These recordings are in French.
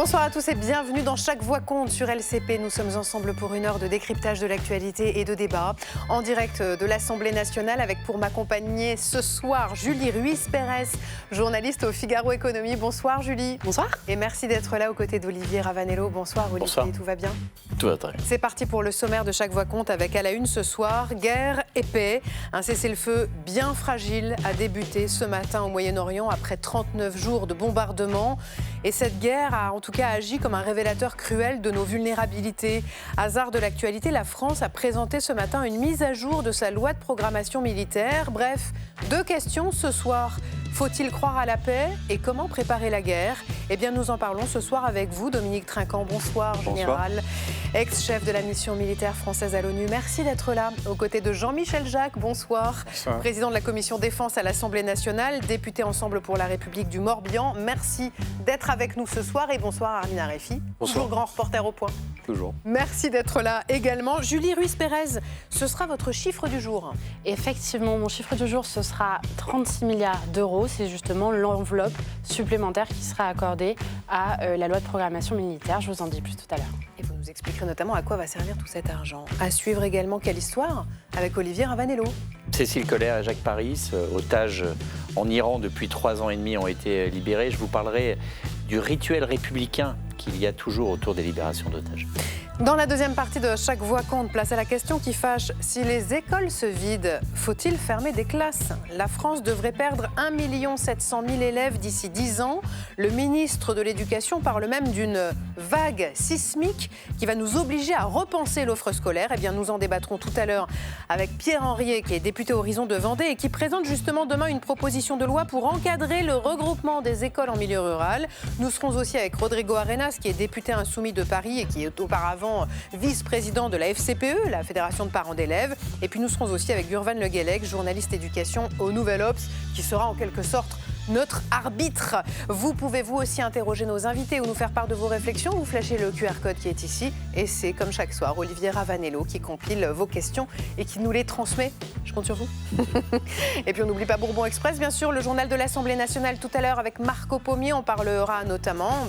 Bonsoir à tous et bienvenue dans Chaque Voix compte sur LCP. Nous sommes ensemble pour une heure de décryptage de l'actualité et de débat en direct de l'Assemblée nationale avec pour m'accompagner ce soir Julie Ruiz-Pérez, journaliste au Figaro Économie. Bonsoir Julie. Bonsoir. Et merci d'être là aux côtés d'Olivier Ravanello. Bonsoir Olivier, Bonsoir. Tout va bien? Tout va très bien. C'est parti pour le sommaire de Chaque Voix compte avec à la une ce soir, guerre et paix. Un cessez-le-feu bien fragile a débuté ce matin au Moyen-Orient après 39 jours de bombardement. Et cette guerre a en tout cas agi comme un révélateur cruel de nos vulnérabilités. Hasard de l'actualité, la France a présenté ce matin une mise à jour de sa loi de programmation militaire. Bref, 2 questions ce soir. Faut-il croire à la paix et comment préparer la guerre? Eh bien, nous en parlons ce soir avec vous, Dominique Trinquant. Bonsoir, général, ex-chef de la mission militaire française à l'ONU. Merci d'être là. Aux côtés de Jean-Michel Jacques, bonsoir. Bonsoir. Président de la commission défense à l'Assemblée nationale, député Ensemble pour la République du Morbihan. Merci d'être avec nous ce soir et bonsoir Armin Arefi. Bonsoir. Toujours grand reporter au point. Toujours. Merci d'être là également. Julie Ruiz-Pérez, ce sera votre chiffre du jour. Effectivement, mon chiffre du jour, ce sera 36 milliards d'euros. C'est justement l'enveloppe supplémentaire qui sera accordée à la loi de programmation militaire. Je vous en dis plus tout à l'heure. Et vous nous expliquerez notamment à quoi va servir tout cet argent. À suivre également Quelle histoire avec Olivier Ravanello. Cécile Colère et Jacques Paris, otages en Iran depuis 3 ans et demi, ont été libérés. Je vous parlerai du rituel républicain qu'il y a toujours autour des libérations d'otages. Dans la deuxième partie de Chaque Voix compte, place à la question qui fâche. Si les écoles se vident, faut-il fermer des classes? La France devrait perdre 1 700 000 élèves d'ici 10 ans. Le ministre de l'Éducation parle même d'une vague sismique qui va nous obliger à repenser l'offre scolaire. Eh bien, nous en débattrons tout à l'heure avec Pierre Henriet, qui est député Horizon de Vendée et qui présente justement demain une proposition de loi pour encadrer le regroupement des écoles en milieu rural. Nous serons aussi avec Rodrigo Arenas, qui est député insoumis de Paris et qui est auparavant vice-président de la FCPE, la Fédération de parents d'élèves. Et puis nous serons aussi avec Gurvan Le Guellec, journaliste éducation au Nouvel Obs, qui sera en quelque sorte notre arbitre. Vous pouvez vous aussi interroger nos invités ou nous faire part de vos réflexions. Vous flashez le QR code qui est ici et c'est comme chaque soir Olivier Ravanello qui compile vos questions et qui nous les transmet. Je compte sur vous. Et puis on n'oublie pas Bourbon Express, bien sûr, le journal de l'Assemblée nationale tout à l'heure avec Marco Pommier. On parlera notamment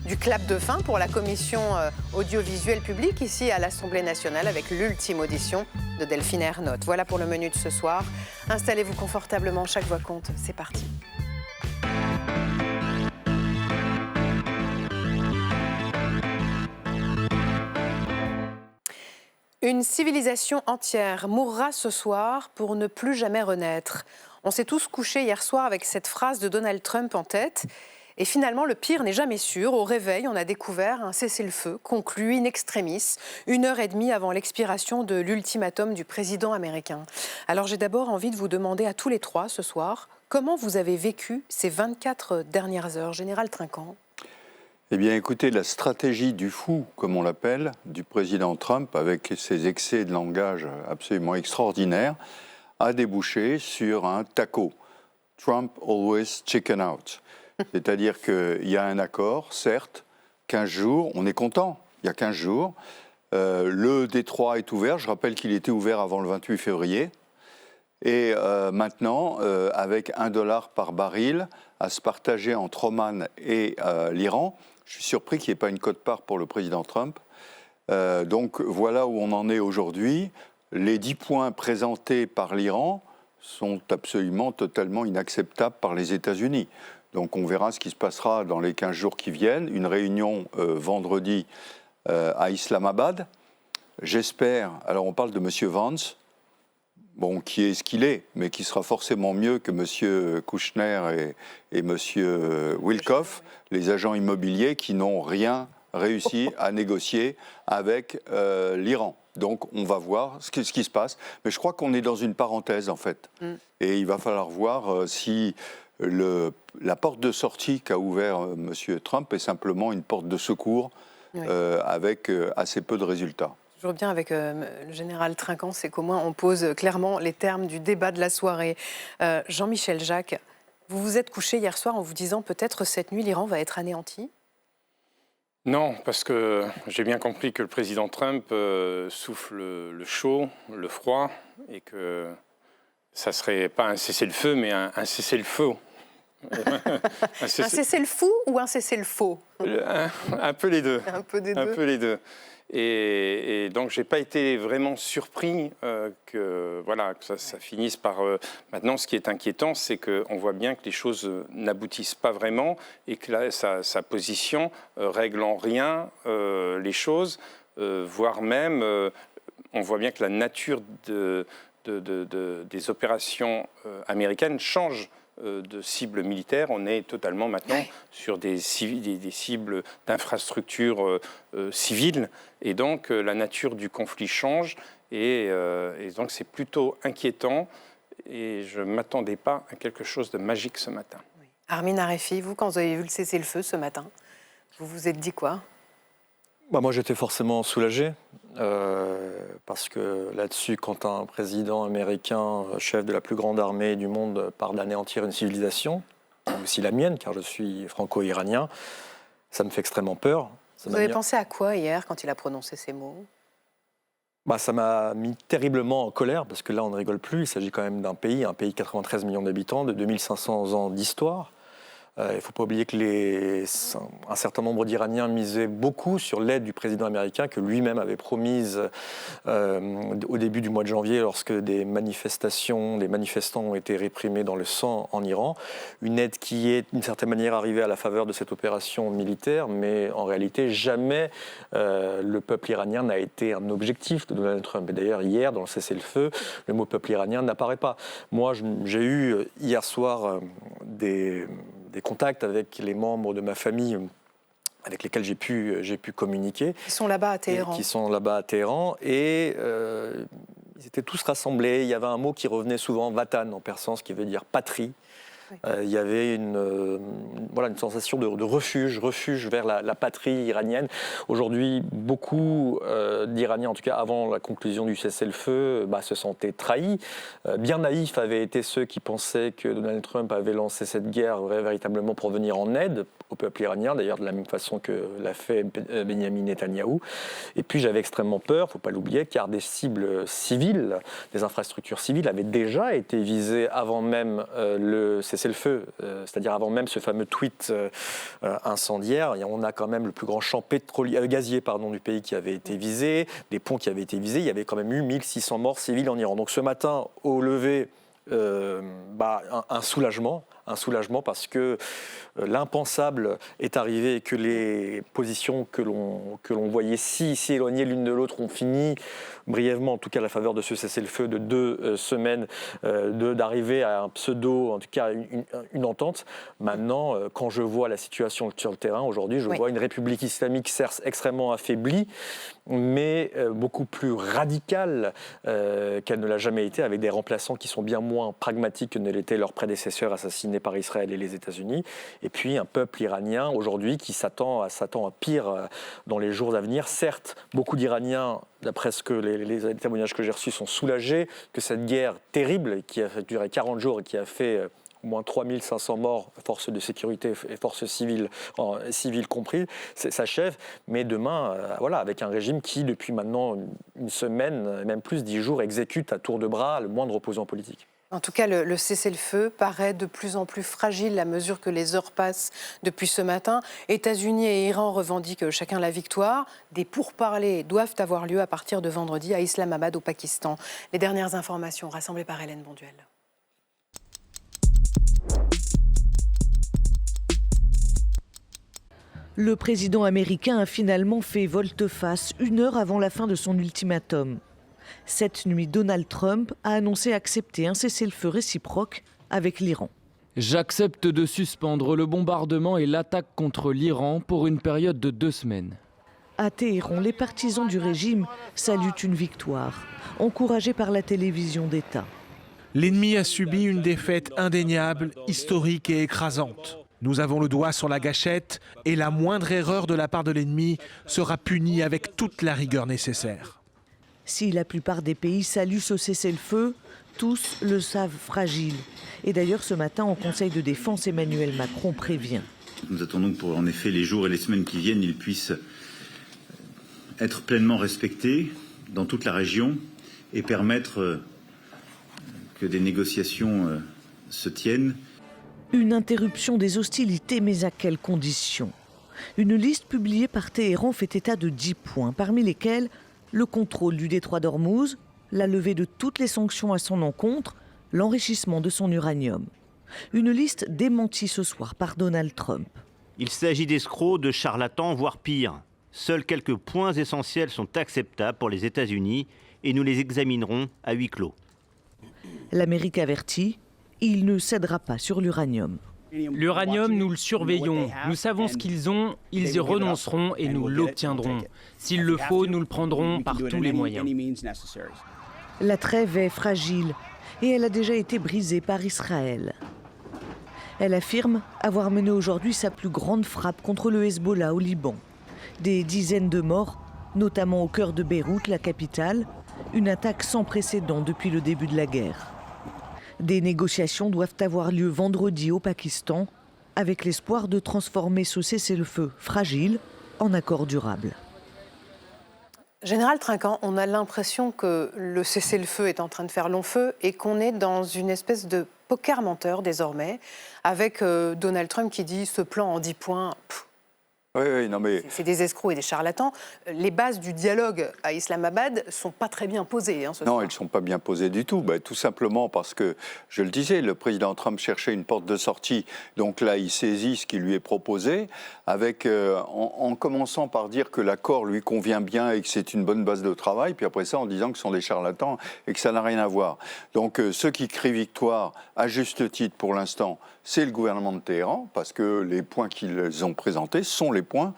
du clap de fin pour la commission audiovisuelle publique ici à l'Assemblée nationale avec l'ultime audition de Delphine Ernotte. Voilà pour le menu de ce soir. Installez-vous confortablement, Chaque Voix compte. C'est parti. Une civilisation entière mourra ce soir pour ne plus jamais renaître. On s'est tous couchés hier soir avec cette phrase de Donald Trump en tête. Et finalement, le pire n'est jamais sûr. Au réveil, on a découvert un cessez-le-feu conclu in extremis, 1h30 avant l'expiration de l'ultimatum du président américain. Alors j'ai d'abord envie de vous demander à tous les trois ce soir, comment vous avez vécu ces 24 dernières heures, Général Trinquant? Eh bien, écoutez, la stratégie du fou, comme on l'appelle, du président Trump, avec ses excès de langage absolument extraordinaires, a débouché sur un TACO. Trump always chicken out. C'est-à-dire qu'il y a un accord, certes, 15 jours, on est content, il y a 15 jours. Le détroit est ouvert, je rappelle qu'il était ouvert avant le 28 février. Et maintenant, avec $1 par baril à se partager entre Oman et l'Iran, je suis surpris qu'il n'y ait pas une quote-part pour le président Trump. Donc voilà où on en est aujourd'hui. Les 10 points présentés par l'Iran sont absolument totalement inacceptables par les États-Unis. Donc on verra ce qui se passera dans les 15 jours qui viennent. Une réunion vendredi à Islamabad. J'espère, alors on parle de M. Vance, bon, qui est ce qu'il est, mais qui sera forcément mieux que M. Kouchner et M. Wilkoff, les agents immobiliers qui n'ont rien réussi à négocier avec l'Iran. Donc on va voir ce qui se passe. Mais je crois qu'on est dans une parenthèse, en fait. Et il va falloir voir si la porte de sortie qu'a ouvert M. Trump est simplement une porte de secours avec assez peu de résultats. Toujours bien avec le général Trinquant, c'est qu'au moins on pose clairement les termes du débat de la soirée. Jean-Michel Jacques, vous vous êtes couché hier soir en vous disant peut-être cette nuit l'Iran va être anéanti? Non, parce que j'ai bien compris que le président Trump souffle le chaud, le froid, et que ça ne serait pas un cessez-le-feu, mais un cessez-le-feu Un cessez-le-fou ou un cessez-le-faux? Un peu les deux. Un peu des deux. Un peu les deux. Et donc, je n'ai pas été vraiment surpris que ça finisse par... Maintenant, ce qui est inquiétant, c'est qu'on voit bien que les choses n'aboutissent pas vraiment et que là, sa position règle en rien les choses, voire même, on voit bien que la nature des opérations américaines change de cibles militaires. On est totalement maintenant sur des cibles d'infrastructures civiles. Et donc, la nature du conflit change. Et donc, c'est plutôt inquiétant. Et je ne m'attendais pas à quelque chose de magique ce matin. Oui. Armin Arefi, vous, quand vous avez vu le cessez-le-feu ce matin, vous vous êtes dit quoi? Moi, j'étais forcément soulagé, parce que là-dessus, quand un président américain, chef de la plus grande armée du monde, part d'anéantir une civilisation, aussi la mienne, car je suis franco-iranien, ça me fait extrêmement peur. Vous avez pensé à quoi hier, quand il a prononcé ces mots? Ça m'a mis terriblement en colère, parce que là, on ne rigole plus. Il s'agit quand même d'un pays de 93 millions d'habitants, de 2500 ans d'histoire. Il ne faut pas oublier que un certain nombre d'Iraniens misaient beaucoup sur l'aide du président américain que lui-même avait promise au début du mois de janvier lorsque des manifestants ont été réprimés dans le sang en Iran. Une aide qui est d'une certaine manière arrivée à la faveur de cette opération militaire, mais en réalité jamais le peuple iranien n'a été un objectif de Donald Trump. Et d'ailleurs hier, dans le cessez-le-feu, le mot peuple iranien n'apparaît pas. Moi, j'ai eu hier soir des contacts avec les membres de ma famille avec lesquels j'ai pu communiquer. Ils sont là-bas à Téhéran. Qui sont là-bas à Téhéran. Et ils étaient tous rassemblés. Il y avait un mot qui revenait souvent, vatan en persan, ce qui veut dire patrie. Oui. Il y avait une sensation de refuge vers la patrie iranienne. Aujourd'hui, beaucoup d'Iraniens, en tout cas avant la conclusion du cessez-le-feu, se sentaient trahis. Bien naïfs avaient été ceux qui pensaient que Donald Trump avait lancé cette guerre véritablement pour venir en aide au peuple iranien, d'ailleurs de la même façon que l'a fait Benyamin Netanyahou. Et puis j'avais extrêmement peur, il ne faut pas l'oublier, car des cibles civiles, des infrastructures civiles avaient déjà été visées avant même le cessez-le-feu, c'est-à-dire avant même ce fameux tweet incendiaire. Et on a quand même le plus grand champ gazier du pays qui avait été visé, des ponts qui avaient été visés. Il y avait quand même eu 1600 morts civils en Iran. Donc ce matin, au lever, un soulagement parce que l'impensable est arrivé et que les positions que l'on voyait si éloignées l'une de l'autre ont fini brièvement, en tout cas à la faveur de ce cessez-le-feu de 2 semaines, d'arriver à un pseudo, en tout cas une entente. Maintenant, quand je vois la situation sur le terrain, aujourd'hui, je vois une république islamique certes extrêmement affaiblie, mais beaucoup plus radicale qu'elle ne l'a jamais été, avec des remplaçants qui sont bien moins pragmatiques que ne l'étaient leurs prédécesseurs assassinés par Israël et les États-Unis. Et puis un peuple iranien aujourd'hui qui s'attend à pire dans les jours à venir. Certes, beaucoup d'Iraniens, d'après ce que les témoignages que j'ai reçus, sont soulagés que cette guerre terrible qui a duré 40 jours et qui a fait au moins 3500 morts, forces de sécurité et forces civiles compris, s'achève. Mais demain, avec un régime qui, depuis maintenant une semaine, même plus, 10 jours, exécute à tour de bras le moindre opposant politique. En tout cas, le cessez-le-feu paraît de plus en plus fragile à mesure que les heures passent depuis ce matin. États-Unis et Iran revendiquent chacun la victoire. Des pourparlers doivent avoir lieu à partir de vendredi à Islamabad, au Pakistan. Les dernières informations rassemblées par Hélène Bonduel. Le président américain a finalement fait volte-face 1 heure avant la fin de son ultimatum. Cette nuit, Donald Trump a annoncé accepter un cessez-le-feu réciproque avec l'Iran. J'accepte de suspendre le bombardement et l'attaque contre l'Iran pour une période de 2 semaines. À Téhéran, les partisans du régime saluent une victoire, encouragée par la télévision d'État. L'ennemi a subi une défaite indéniable, historique et écrasante. Nous avons le doigt sur la gâchette et la moindre erreur de la part de l'ennemi sera punie avec toute la rigueur nécessaire. Si la plupart des pays saluent ce cessez-le-feu, tous le savent fragile. Et d'ailleurs, ce matin, au Conseil de défense, Emmanuel Macron prévient. Nous attendons que pour en effet les jours et les semaines qui viennent, ils puissent être pleinement respectés dans toute la région et permettre que des négociations se tiennent. Une interruption des hostilités, mais à quelles conditions? Une liste publiée par Téhéran fait état de 10 points, parmi lesquels le contrôle du détroit d'Ormuz, la levée de toutes les sanctions à son encontre, l'enrichissement de son uranium. Une liste démentie ce soir par Donald Trump. Il s'agit d'escrocs, de charlatans, voire pire. Seuls quelques points essentiels sont acceptables pour les États-Unis et nous les examinerons à huis clos. L'Amérique avertit, il ne cédera pas sur l'uranium. L'uranium, nous le surveillons. Nous savons ce qu'ils ont, ils y renonceront et nous l'obtiendrons. S'il le faut, nous le prendrons par tous les moyens. La trêve est fragile et elle a déjà été brisée par Israël. Elle affirme avoir mené aujourd'hui sa plus grande frappe contre le Hezbollah au Liban. Des dizaines de morts, notamment au cœur de Beyrouth, la capitale, une attaque sans précédent depuis le début de la guerre. Des négociations doivent avoir lieu vendredi au Pakistan, avec l'espoir de transformer ce cessez-le-feu fragile en accord durable. Général Trinquant, on a l'impression que le cessez-le-feu est en train de faire long feu et qu'on est dans une espèce de poker menteur désormais, avec Donald Trump qui dit ce plan en 10 points. Oui, non mais... C'est des escrocs et des charlatans. Les bases du dialogue à Islamabad ne sont pas très bien posées. Non, elles ne sont pas bien posées du tout. Tout simplement parce que, je le disais, le président Trump cherchait une porte de sortie. Donc là, il saisit ce qui lui est proposé, avec, en commençant par dire que l'accord lui convient bien et que c'est une bonne base de travail, puis après ça, en disant que ce sont des charlatans et que ça n'a rien à voir. Donc ceux qui crient victoire, à juste titre pour l'instant, c'est le gouvernement de Téhéran, parce que les points qu'ils ont présentés sont les points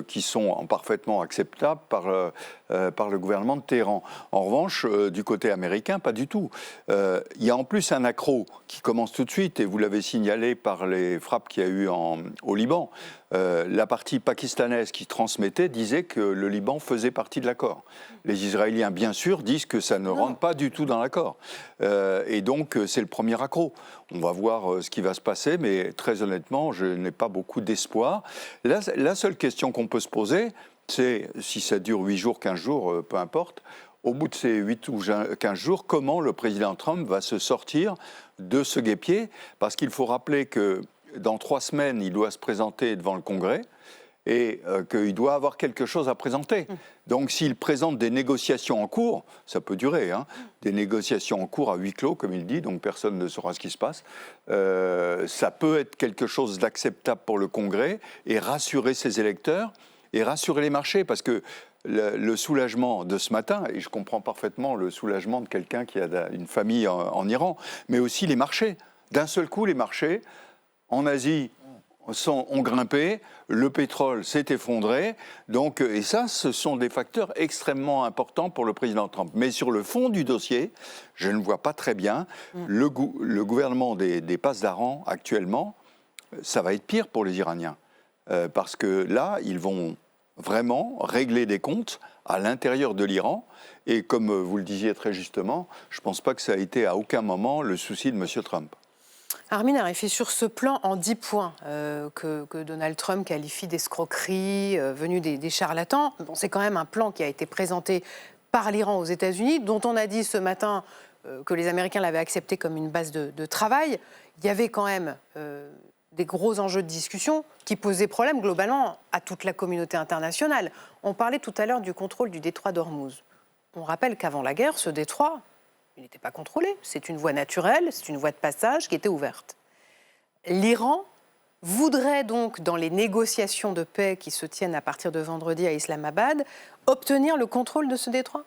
qui sont parfaitement acceptables par le gouvernement de Téhéran. En revanche, du côté américain, pas du tout. Il y a en plus un accroc qui commence tout de suite, et vous l'avez signalé par les frappes qu'il y a eu au Liban. La partie pakistanaise qui transmettait disait que le Liban faisait partie de l'accord. Les Israéliens, bien sûr, disent que ça ne rentre pas du tout dans l'accord. Et donc, c'est le premier accroc. On va voir ce qui va se passer, mais très honnêtement, je n'ai pas beaucoup d'espoir. La seule question qu'on peut se poser, c'est si ça dure 8 jours, 15 jours, peu importe, au bout de ces 8 ou 15 jours, comment le président Trump va se sortir de ce guêpier? Parce qu'il faut rappeler que dans 3 semaines, il doit se présenter devant le Congrès et qu'il doit avoir quelque chose à présenter. Donc s'il présente des négociations en cours, ça peut durer, des négociations en cours à huis clos, comme il dit, donc personne ne saura ce qui se passe, ça peut être quelque chose d'acceptable pour le Congrès et rassurer ses électeurs et rassurer les marchés, parce que le soulagement de ce matin, et je comprends parfaitement le soulagement de quelqu'un qui a une famille en Iran, mais aussi les marchés. D'un seul coup, les marchés en Asie ont grimpé, le pétrole s'est effondré, donc, et ça, ce sont des facteurs extrêmement importants pour le président Trump. Mais sur le fond du dossier, je ne vois pas très bien le gouvernement des Pasdaran actuellement, ça va être pire pour les Iraniens. Parce que là, ils vont vraiment régler des comptes à l'intérieur de l'Iran. Et comme vous le disiez très justement, je ne pense pas que ça a été à aucun moment le souci de M. Trump. Armin Arifi, sur ce plan en 10 points que Donald Trump qualifie d'escroquerie venue des charlatans, c'est quand même un plan qui a été présenté par l'Iran aux États-Unis, dont on a dit ce matin que les Américains l'avaient accepté comme une base de travail. Il y avait quand même des gros enjeux de discussion qui posaient problème globalement à toute la communauté internationale. On parlait tout à l'heure du contrôle du détroit d'Ormuz. On rappelle qu'avant la guerre, ce détroit, il n'était pas contrôlé. C'est une voie naturelle, c'est une voie de passage qui était ouverte. L'Iran voudrait donc, dans les négociations de paix qui se tiennent à partir de vendredi à Islamabad, obtenir le contrôle de ce détroit.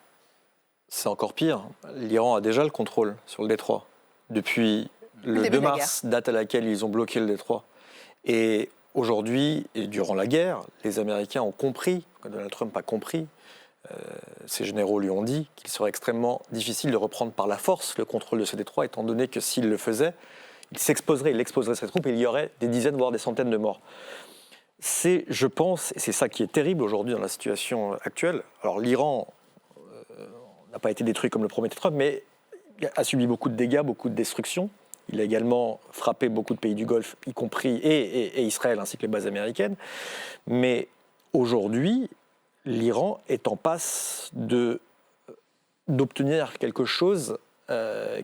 C'est encore pire. L'Iran a déjà le contrôle sur le détroit depuis le 2 mars, date à laquelle ils ont bloqué le détroit. Et aujourd'hui, et durant la guerre, les Américains ont compris, Donald Trump a compris, ses généraux lui ont dit qu'il serait extrêmement difficile de reprendre par la force le contrôle de ce détroit, étant donné que s'il le faisait, il exposerait ses troupes et il y aurait des dizaines, voire des centaines de morts. C'est, je pense, et c'est ça qui est terrible aujourd'hui dans la situation actuelle. Alors l'Iran n'a pas été détruit comme le promettait Trump, mais a subi beaucoup de dégâts, beaucoup de destruction. Il a également frappé beaucoup de pays du Golfe, y compris et Israël, ainsi que les bases américaines. Mais aujourd'hui, l'Iran est en passe d'obtenir quelque chose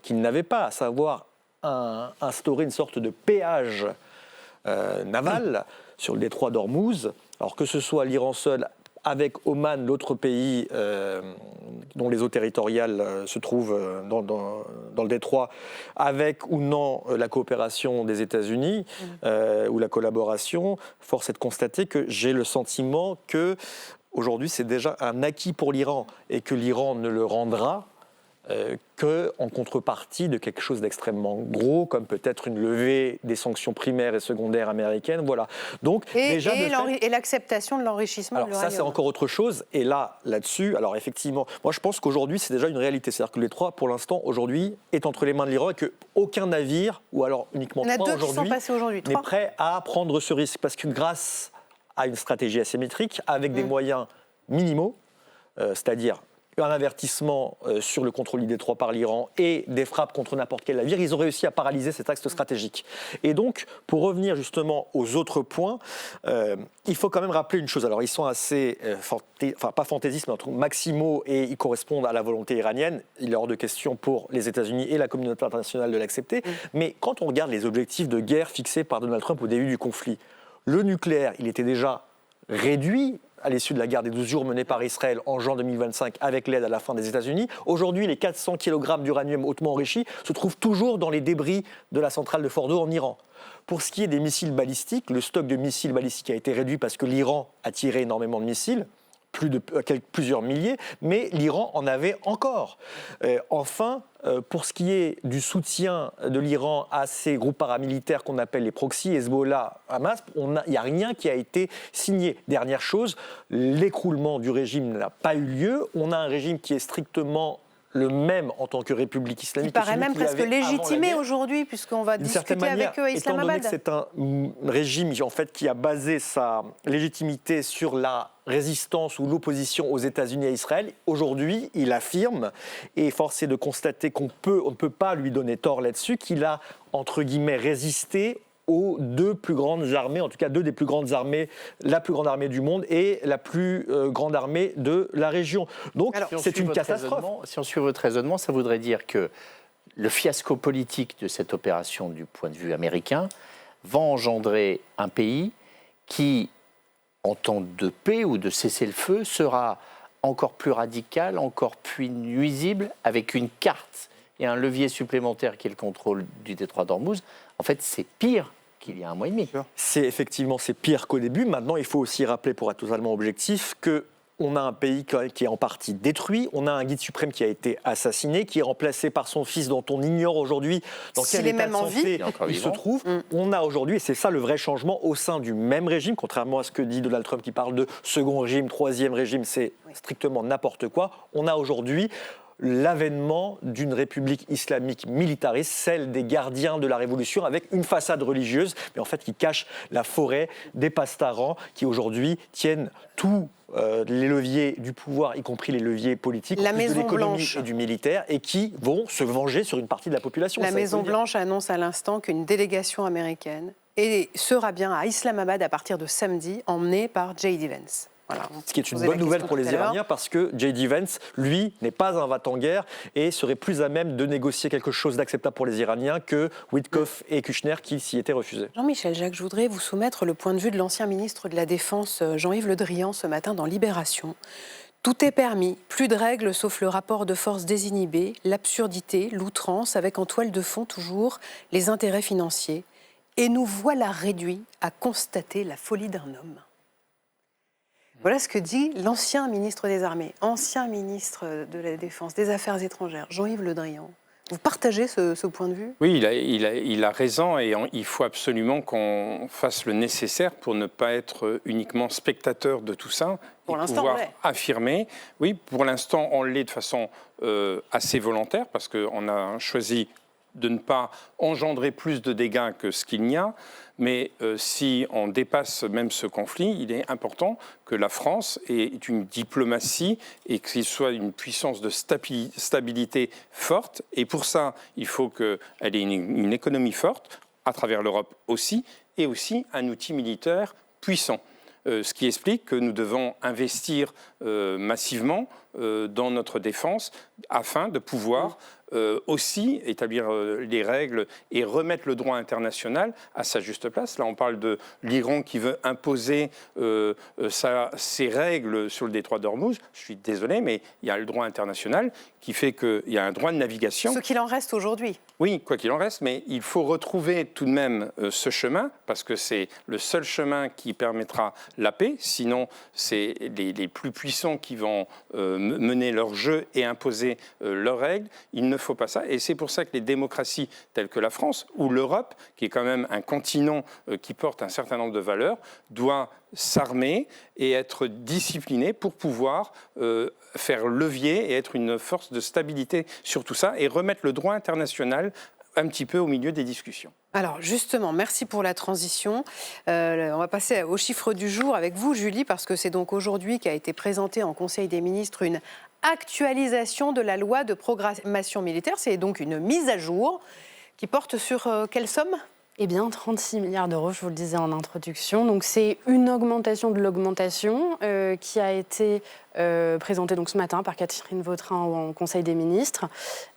qu'il n'avait pas, à savoir instauré une sorte de péage naval sur le détroit d'Ormuz. Alors que ce soit l'Iran seul, avec Oman, l'autre pays dont les eaux territoriales se trouvent dans le détroit, avec ou non la coopération des États-Unis ou la collaboration, force est de constater que j'ai le sentiment que aujourd'hui c'est déjà un acquis pour l'Iran et que l'Iran ne le rendra qu'en contrepartie de quelque chose d'extrêmement gros, comme peut-être une levée des sanctions primaires et secondaires américaines. Voilà. Donc, et l'acceptation de l'enrichissement de l'uranium. Ça, c'est encore autre chose. Et là-dessus, alors effectivement, moi je pense qu'aujourd'hui, c'est déjà une réalité. C'est-à-dire que le détroit, pour l'instant, aujourd'hui, est entre les mains de l'Iran et qu'aucun navire, ou alors uniquement 3 aujourd'hui, n'est prêt à prendre ce risque. Parce que grâce à une stratégie asymétrique, avec des moyens minimaux, c'est-à-dire un avertissement sur le contrôle du détroit par l'Iran et des frappes contre n'importe quel navire, ils ont réussi à paralyser cet axe stratégique. Et donc, pour revenir justement aux autres points, il faut quand même rappeler une chose. Alors, ils sont assez, pas fantaisistes, mais maximaux, et ils correspondent à la volonté iranienne. Il est hors de question pour les États-Unis et la communauté internationale de l'accepter. Mais quand on regarde les objectifs de guerre fixés par Donald Trump au début du conflit, le nucléaire, il était déjà réduit à l'issue de la guerre des 12 jours menée par Israël en juin 2025 avec l'aide à la fin des États-Unis. Aujourd'hui, les 400 kg d'uranium hautement enrichi se trouvent toujours dans les débris de la centrale de Fordo en Iran. Pour ce qui est des missiles balistiques, le stock de missiles balistiques a été réduit parce que l'Iran a tiré énormément de missiles, plusieurs milliers, mais l'Iran en avait encore. Enfin, pour ce qui est du soutien de l'Iran à ces groupes paramilitaires qu'on appelle les proxys, Hezbollah, Hamas, il n'y a rien qui a été signé. Dernière chose, l'écroulement du régime n'a pas eu lieu. On a un régime qui est strictement le même en tant que République islamique. Il paraît même presque légitimé aujourd'hui, puisqu'on va discuter avec eux à Islamabad. Étant donné que c'est un régime en fait, qui a basé sa légitimité sur la résistance ou l'opposition aux États-Unis et à Israël, aujourd'hui, il affirme, et force est de constater on ne peut pas lui donner tort là-dessus, qu'il a, entre guillemets, résisté aux 2 plus grandes armées, en tout cas 2 des plus grandes armées, la plus grande armée du monde et la plus grande armée de la région. Donc c'est une catastrophe. Si on suit votre raisonnement, ça voudrait dire que le fiasco politique de cette opération du point de vue américain va engendrer un pays qui, en temps de paix ou de cessez-le-feu, sera encore plus radical, encore plus nuisible, avec une carte et un levier supplémentaire qui est le contrôle du détroit d'Ormuz. En fait, c'est pire qu'il y a un mois et demi. C'est pire qu'au début. Maintenant, il faut aussi rappeler, pour être totalement objectif, qu'on a un pays qui est en partie détruit. On a un guide suprême qui a été assassiné, qui est remplacé par son fils, dont on ignore aujourd'hui dans quel état de santé il se trouve. On a aujourd'hui, et c'est ça le vrai changement, au sein du même régime, contrairement à ce que dit Donald Trump qui parle de second régime, troisième régime, c'est strictement n'importe quoi. On a aujourd'hui l'avènement d'une république islamique militariste, celle des gardiens de la révolution, avec une façade religieuse, mais en fait qui cache la forêt des pastarans qui aujourd'hui tiennent tous les leviers du pouvoir, y compris les leviers politiques, de l'économie et du militaire, et qui vont se venger sur une partie de la population. La Maison-Blanche annonce à l'instant qu'une délégation américaine sera bien à Islamabad à partir de samedi, emmenée par J.D. Vance. Voilà, ce qui est une bonne nouvelle pour les Iraniens parce que J.D. Vance, lui, n'est pas un va-t-en-guerre et serait plus à même de négocier quelque chose d'acceptable pour les Iraniens que Witkoff et Kushner qui s'y étaient refusés. Jean-Michel Jacques, je voudrais vous soumettre le point de vue de l'ancien ministre de la Défense Jean-Yves Le Drian ce matin dans Libération. Tout est permis, plus de règles sauf le rapport de force désinhibé, l'absurdité, l'outrance, avec en toile de fond toujours les intérêts financiers. Et nous voilà réduits à constater la folie d'un homme. Voilà ce que dit l'ancien ministre des Armées, ancien ministre de la Défense, des Affaires étrangères, Jean-Yves Le Drian. Vous partagez ce point de vue ? Oui, il a raison et il faut absolument qu'on fasse le nécessaire pour ne pas être uniquement spectateur de tout ça pour et pouvoir affirmer. Oui, pour l'instant, on l'est de façon assez volontaire parce qu'on a choisi de ne pas engendrer plus de dégâts que ce qu'il n'y a. Mais si on dépasse même ce conflit, il est important que la France ait une diplomatie et qu'il soit une puissance de stabilité forte. Et pour ça, il faut qu'elle ait une économie forte, à travers l'Europe aussi, et aussi un outil militaire puissant. Ce qui explique que nous devons investir massivement dans notre défense afin de pouvoir aussi établir les règles et remettre le droit international à sa juste place. Là, on parle de l'Iran qui veut imposer ses règles sur le détroit d'Ormuz. Je suis désolé, mais il y a le droit international qui fait qu'il y a un droit de navigation. Ce qu'il en reste aujourd'hui. Oui, quoi qu'il en reste, mais il faut retrouver tout de même ce chemin, parce que c'est le seul chemin qui permettra la paix. Sinon, c'est les plus puissants qui vont mener leur jeu et imposer leurs règles. Il ne faut pas ça. Et c'est pour ça que les démocraties telles que la France ou l'Europe, qui est quand même un continent qui porte un certain nombre de valeurs, doit s'armer et être discipliné pour pouvoir faire levier et être une force de stabilité sur tout ça et remettre le droit international un petit peu au milieu des discussions. Alors justement, merci pour la transition. On va passer au chiffre du jour avec vous, Julie, parce que c'est donc aujourd'hui qu'a été présentée en Conseil des ministres une actualisation de la loi de programmation militaire. C'est donc une mise à jour qui porte sur quelle somme ? Eh bien, 36 milliards d'euros, je vous le disais en introduction. Donc, c'est une augmentation de l'augmentation qui a été présentée donc, ce matin par Catherine Vautrin en Conseil des ministres.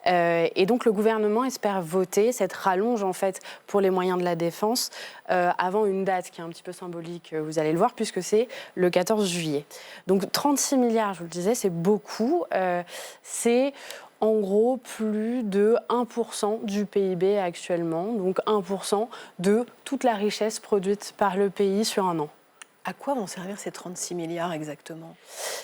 Et donc, le gouvernement espère voter cette rallonge, en fait, pour les moyens de la défense avant une date qui est un petit peu symbolique, vous allez le voir, puisque c'est le 14 juillet. Donc, 36 milliards, je vous le disais, c'est beaucoup. C'est en gros plus de 1% du PIB actuellement, donc 1% de toute la richesse produite par le pays sur un an. À quoi vont servir ces 36 milliards exactement ?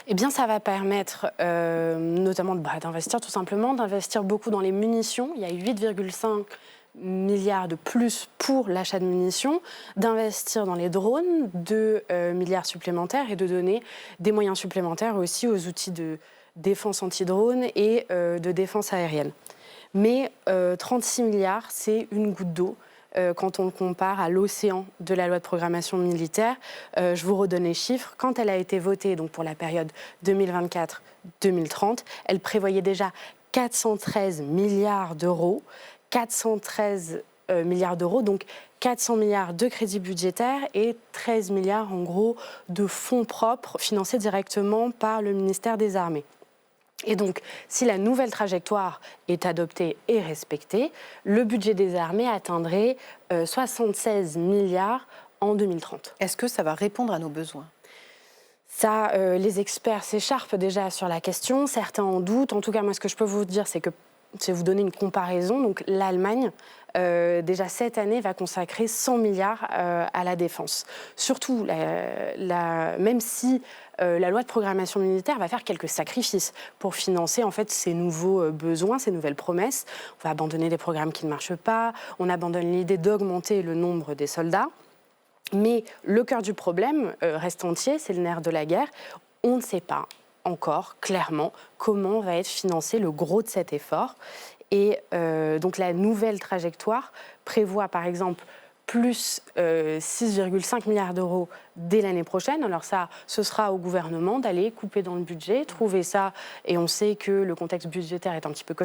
Eh bien, ça va permettre notamment d'investir tout simplement, d'investir beaucoup dans les munitions. Il y a 8,5 milliards de plus pour l'achat de munitions, d'investir dans les drones, 2 milliards supplémentaires et de donner des moyens supplémentaires aussi aux outils de défense anti-drone et de défense aérienne. Mais 36 milliards, c'est une goutte d'eau quand on le compare à l'océan de la loi de programmation militaire. Je vous redonne les chiffres. Quand elle a été votée donc pour la période 2024-2030, elle prévoyait déjà 413 milliards d'euros. 413 milliards d'euros, donc 400 milliards de crédits budgétaires et 13 milliards en gros de fonds propres financés directement par le ministère des Armées. Et donc, si la nouvelle trajectoire est adoptée et respectée, le budget des armées atteindrait 76 milliards en 2030. Est-ce que ça va répondre à nos besoins ? Ça, les experts s'écharpent déjà sur la question, certains en doutent. En tout cas, moi, ce que je peux vous dire, c'est que, je vais vous donner une comparaison, donc l'Allemagne, déjà cette année, va consacrer 100 milliards à la défense. Surtout, même si la loi de programmation militaire va faire quelques sacrifices pour financer en fait ces nouveaux besoins, ces nouvelles promesses. On va abandonner des programmes qui ne marchent pas, on abandonne l'idée d'augmenter le nombre des soldats. Mais le cœur du problème reste entier, c'est le nerf de la guerre. On ne sait pas encore clairement comment va être financé le gros de cet effort. Et donc la nouvelle trajectoire prévoit par exemple plus 6,5 milliards d'euros dès l'année prochaine. Alors ça, ce sera au gouvernement d'aller couper dans le budget, trouver ça. Et on sait que le contexte budgétaire est un petit peu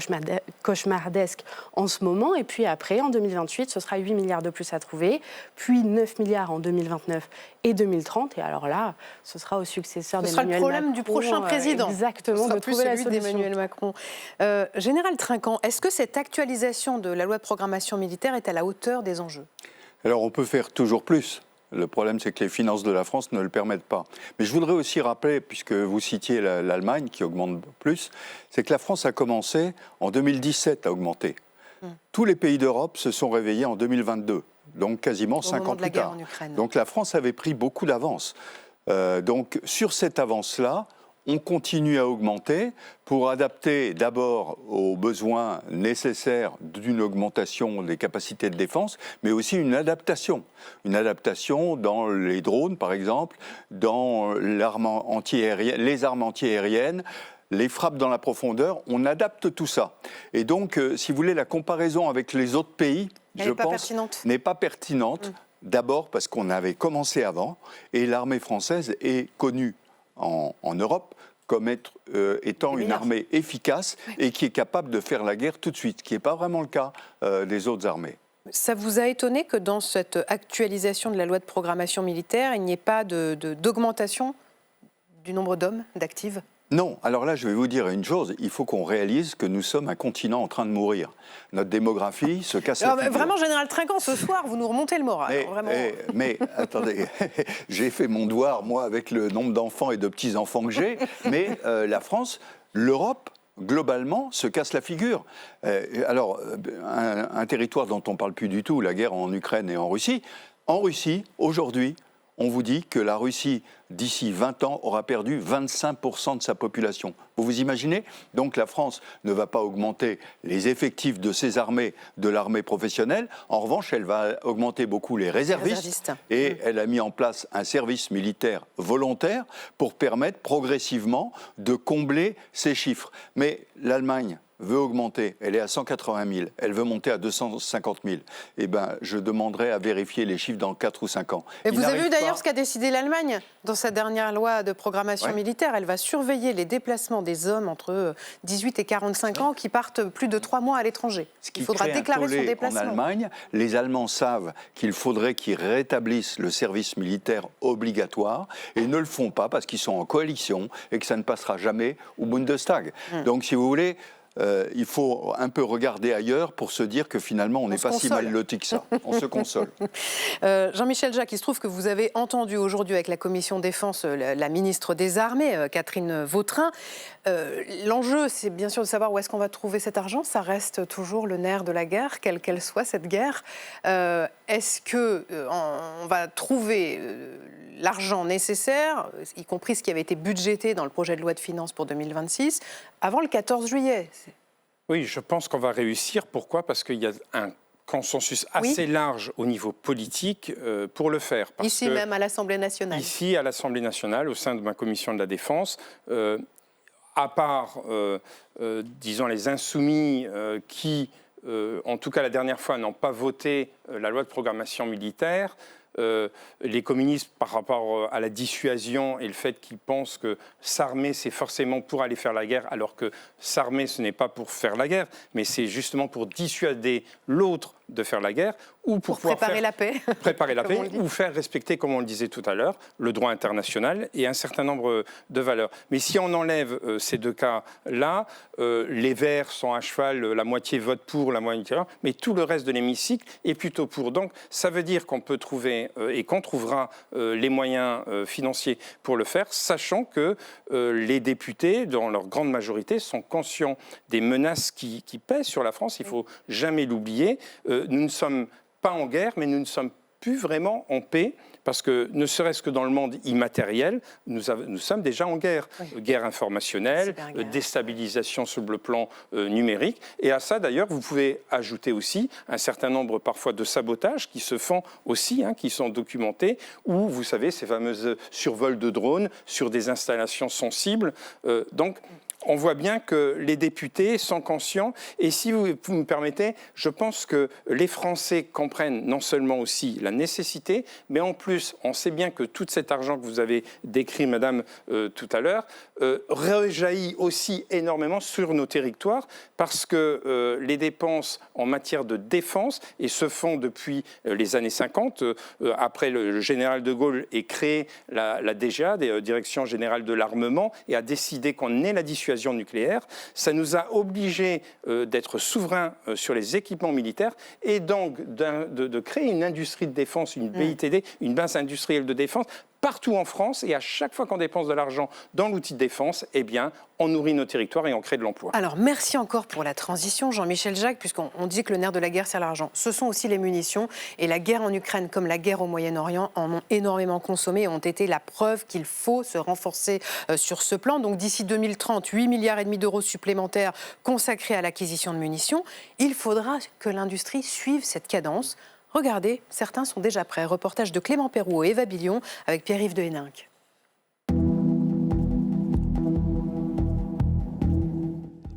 cauchemardesque en ce moment. Et puis après, en 2028, ce sera 8 milliards de plus à trouver, puis 9 milliards en 2029 et 2030. Et alors là, ce sera au successeur d'Emmanuel Macron. Ce sera le problème du prochain président. Exactement, de trouver la solution. D'Emmanuel Macron. Général Trinquant, est-ce que cette actualisation de la loi de programmation militaire est à la hauteur des enjeux ? Alors on peut faire toujours plus. Le problème, c'est que les finances de la France ne le permettent pas. Mais je voudrais aussi rappeler, puisque vous citiez l'Allemagne qui augmente plus, c'est que la France a commencé en 2017 à augmenter. Tous les pays d'Europe se sont réveillés en 2022, donc quasiment 5 ans plus tard. Donc la France avait pris beaucoup d'avance. Donc sur cette avance-là, on continue à augmenter pour adapter d'abord aux besoins nécessaires d'une augmentation des capacités de défense, mais aussi une adaptation dans les drones, par exemple, dans les armes anti-aériennes, les frappes dans la profondeur. On adapte tout ça. Et donc, si vous voulez, la comparaison avec les autres pays, je pense, n'est pas pertinente. D'abord parce qu'on avait commencé avant, et l'armée française est connue en Europe comme étant une armée efficace et qui est capable de faire la guerre tout de suite, ce qui n'est pas vraiment le cas des autres armées. Ça vous a étonné que dans cette actualisation de la loi de programmation militaire, il n'y ait pas d'augmentation du nombre d'hommes, d'actifs ? Non, alors là, je vais vous dire une chose, il faut qu'on réalise que nous sommes un continent en train de mourir. Notre démographie se casse la figure. Vraiment, Général Trinquant, ce soir, vous nous remontez le moral. Mais attendez, j'ai fait mon devoir, moi, avec le nombre d'enfants et de petits-enfants que j'ai, mais la France, l'Europe, globalement, se casse la figure. Alors, un territoire dont on ne parle plus du tout, la guerre en Ukraine et en Russie. En Russie, aujourd'hui, on vous dit que la Russie, d'ici 20 ans, aura perdu 25% de sa population. Vous vous imaginez ? Donc la France ne va pas augmenter les effectifs de ses armées, de l'armée professionnelle. En revanche, elle va augmenter beaucoup les réservistes. Et elle a mis en place un service militaire volontaire pour permettre progressivement de combler ces chiffres. Mais l'Allemagne veut augmenter, elle est à 180 000, elle veut monter à 250 000, eh bien, je demanderai à vérifier les chiffres dans 4 ou 5 ans. Et vous avez vu d'ailleurs ce qu'a décidé l'Allemagne dans sa dernière loi de programmation militaire. Elle va surveiller les déplacements des hommes entre 18 et 45 ans qui partent plus de 3 mois à l'étranger. Il faudra déclarer son déplacement. En Allemagne, les Allemands savent qu'il faudrait qu'ils rétablissent le service militaire obligatoire et ne le font pas parce qu'ils sont en coalition et que ça ne passera jamais au Bundestag. Donc, si vous voulez, il faut un peu regarder ailleurs pour se dire que finalement on n'est pas si mal loti que ça. On se console. Jean-Michel Jacques, il se trouve que vous avez entendu aujourd'hui avec la commission défense la ministre des Armées, Catherine Vautrin. L'enjeu, c'est bien sûr de savoir où est-ce qu'on va trouver cet argent. Ça reste toujours le nerf de la guerre, quelle qu'elle soit cette guerre. Est-ce qu'on va trouver l'argent nécessaire, y compris ce qui avait été budgété dans le projet de loi de finances pour 2026, avant le 14 juillet. Oui, je pense qu'on va réussir. Pourquoi ? Parce qu'il y a un consensus assez large au niveau politique pour le faire. Ici même à l'Assemblée nationale. Ici, à l'Assemblée nationale, au sein de ma commission de la Défense, à part, disons, les insoumis qui, en tout cas la dernière fois, n'ont pas voté la loi de programmation militaire, les communistes par rapport à la dissuasion et le fait qu'ils pensent que s'armer c'est forcément pour aller faire la guerre, alors que s'armer ce n'est pas pour faire la guerre, mais c'est justement pour dissuader l'autre de faire la guerre ou pour préparer la paix, ou faire respecter, comme on le disait tout à l'heure, le droit international et un certain nombre de valeurs. Mais si on enlève ces deux cas-là, les Verts sont à cheval, la moitié vote pour, la moitié contre, mais tout le reste de l'hémicycle est plutôt pour. Donc ça veut dire qu'on peut trouver et qu'on trouvera les moyens financiers pour le faire, sachant que les députés, dans leur grande majorité, sont conscients des menaces qui pèsent sur la France. Il ne faut jamais l'oublier. Nous ne sommes pas en guerre, mais nous ne sommes plus vraiment en paix, parce que ne serait-ce que dans le monde immatériel, nous sommes déjà en guerre. Guerre informationnelle, déstabilisation sur le plan numérique. Et à ça, d'ailleurs, vous pouvez ajouter aussi un certain nombre parfois de sabotages qui se font aussi, qui sont documentés, où, vous savez, ces fameuses survols de drones sur des installations sensibles. Donc, on voit bien que les députés sont conscients. Et si vous me permettez, je pense que les Français comprennent non seulement aussi la nécessité, mais en plus, on sait bien que tout cet argent que vous avez décrit, madame, tout à l'heure, rejaillit aussi énormément sur nos territoires, parce que les dépenses en matière de défense, et se font depuis les années 50, après le général de Gaulle ait créé la DGA, Direction Générale de l'Armement, et a décidé qu'on ait la dissuasion nucléaire, ça nous a obligés d'être souverains sur les équipements militaires et donc de créer une industrie de défense, une BITD, une base industrielle de défense, partout en France, et à chaque fois qu'on dépense de l'argent dans l'outil de défense, eh bien, on nourrit nos territoires et on crée de l'emploi. Alors, merci encore pour la transition, Jean-Michel Jacques, puisqu'on dit que le nerf de la guerre, c'est l'argent. Ce sont aussi les munitions, et la guerre en Ukraine, comme la guerre au Moyen-Orient, en ont énormément consommé et ont été la preuve qu'il faut se renforcer sur ce plan. Donc, d'ici 2030, 8,5 milliards d'euros supplémentaires consacrés à l'acquisition de munitions. Il faudra que l'industrie suive cette cadence. Regardez, certains sont déjà prêts. Reportage de Clément Perroux et Eva Billion avec Pierre-Yves de Héninck.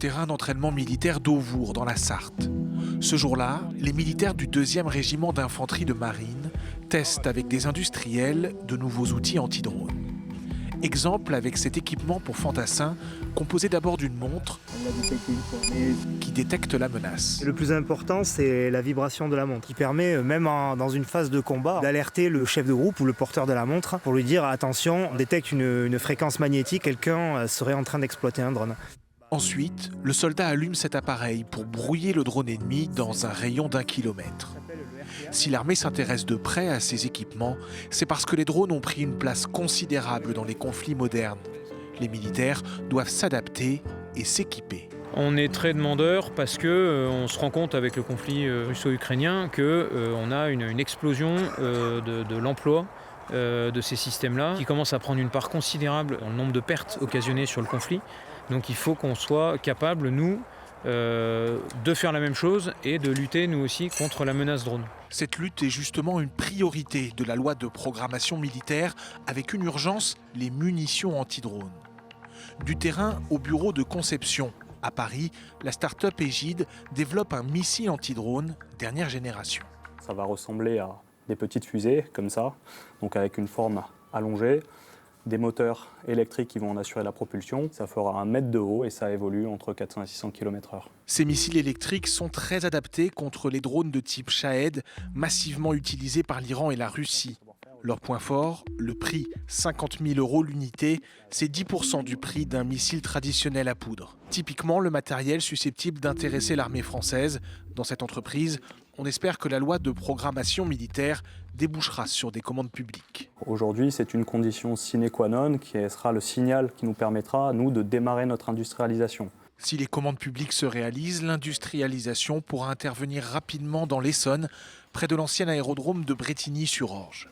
Terrain d'entraînement militaire d'Auvour, dans la Sarthe. Ce jour-là, les militaires du 2e régiment d'infanterie de marine testent avec des industriels de nouveaux outils anti-drones. Exemple avec cet équipement pour fantassins, composé d'abord d'une montre qui détecte la menace. Le plus important, c'est la vibration de la montre, qui permet, même dans une phase de combat, d'alerter le chef de groupe ou le porteur de la montre pour lui dire « Attention, on détecte une fréquence magnétique, quelqu'un serait en train d'exploiter un drone ». Ensuite, le soldat allume cet appareil pour brouiller le drone ennemi dans un rayon d'1 kilomètre. Si l'armée s'intéresse de près à ces équipements, c'est parce que les drones ont pris une place considérable dans les conflits modernes. Les militaires doivent s'adapter et s'équiper. On est très demandeur parce qu'on se rend compte avec le conflit russo-ukrainien qu'on a une explosion de l'emploi de ces systèmes-là qui commence à prendre une part considérable dans le nombre de pertes occasionnées sur le conflit. Donc il faut qu'on soit capable, nous, de faire la même chose et de lutter, nous aussi, contre la menace drone. Cette lutte est justement une priorité de la loi de programmation militaire, avec une urgence, les munitions anti-drones. Du terrain au bureau de conception. À Paris, la start-up Égide développe un missile anti-drone dernière génération. Ça va ressembler à des petites fusées, comme ça, donc avec une forme allongée, des moteurs électriques qui vont en assurer la propulsion. Ça fera 1 mètre de haut et ça évolue entre 400 et 600 km/h. Ces missiles électriques sont très adaptés contre les drones de type Shahed, massivement utilisés par l'Iran et la Russie. Leur point fort, le prix, 50 000 € l'unité, c'est 10% du prix d'un missile traditionnel à poudre. Typiquement le matériel susceptible d'intéresser l'armée française. Dans cette entreprise, on espère que la loi de programmation militaire débouchera sur des commandes publiques. Aujourd'hui, c'est une condition sine qua non qui sera le signal qui nous permettra, nous, de démarrer notre industrialisation. Si les commandes publiques se réalisent, l'industrialisation pourra intervenir rapidement dans l'Essonne, près de l'ancien aérodrome de Brétigny-sur-Orge.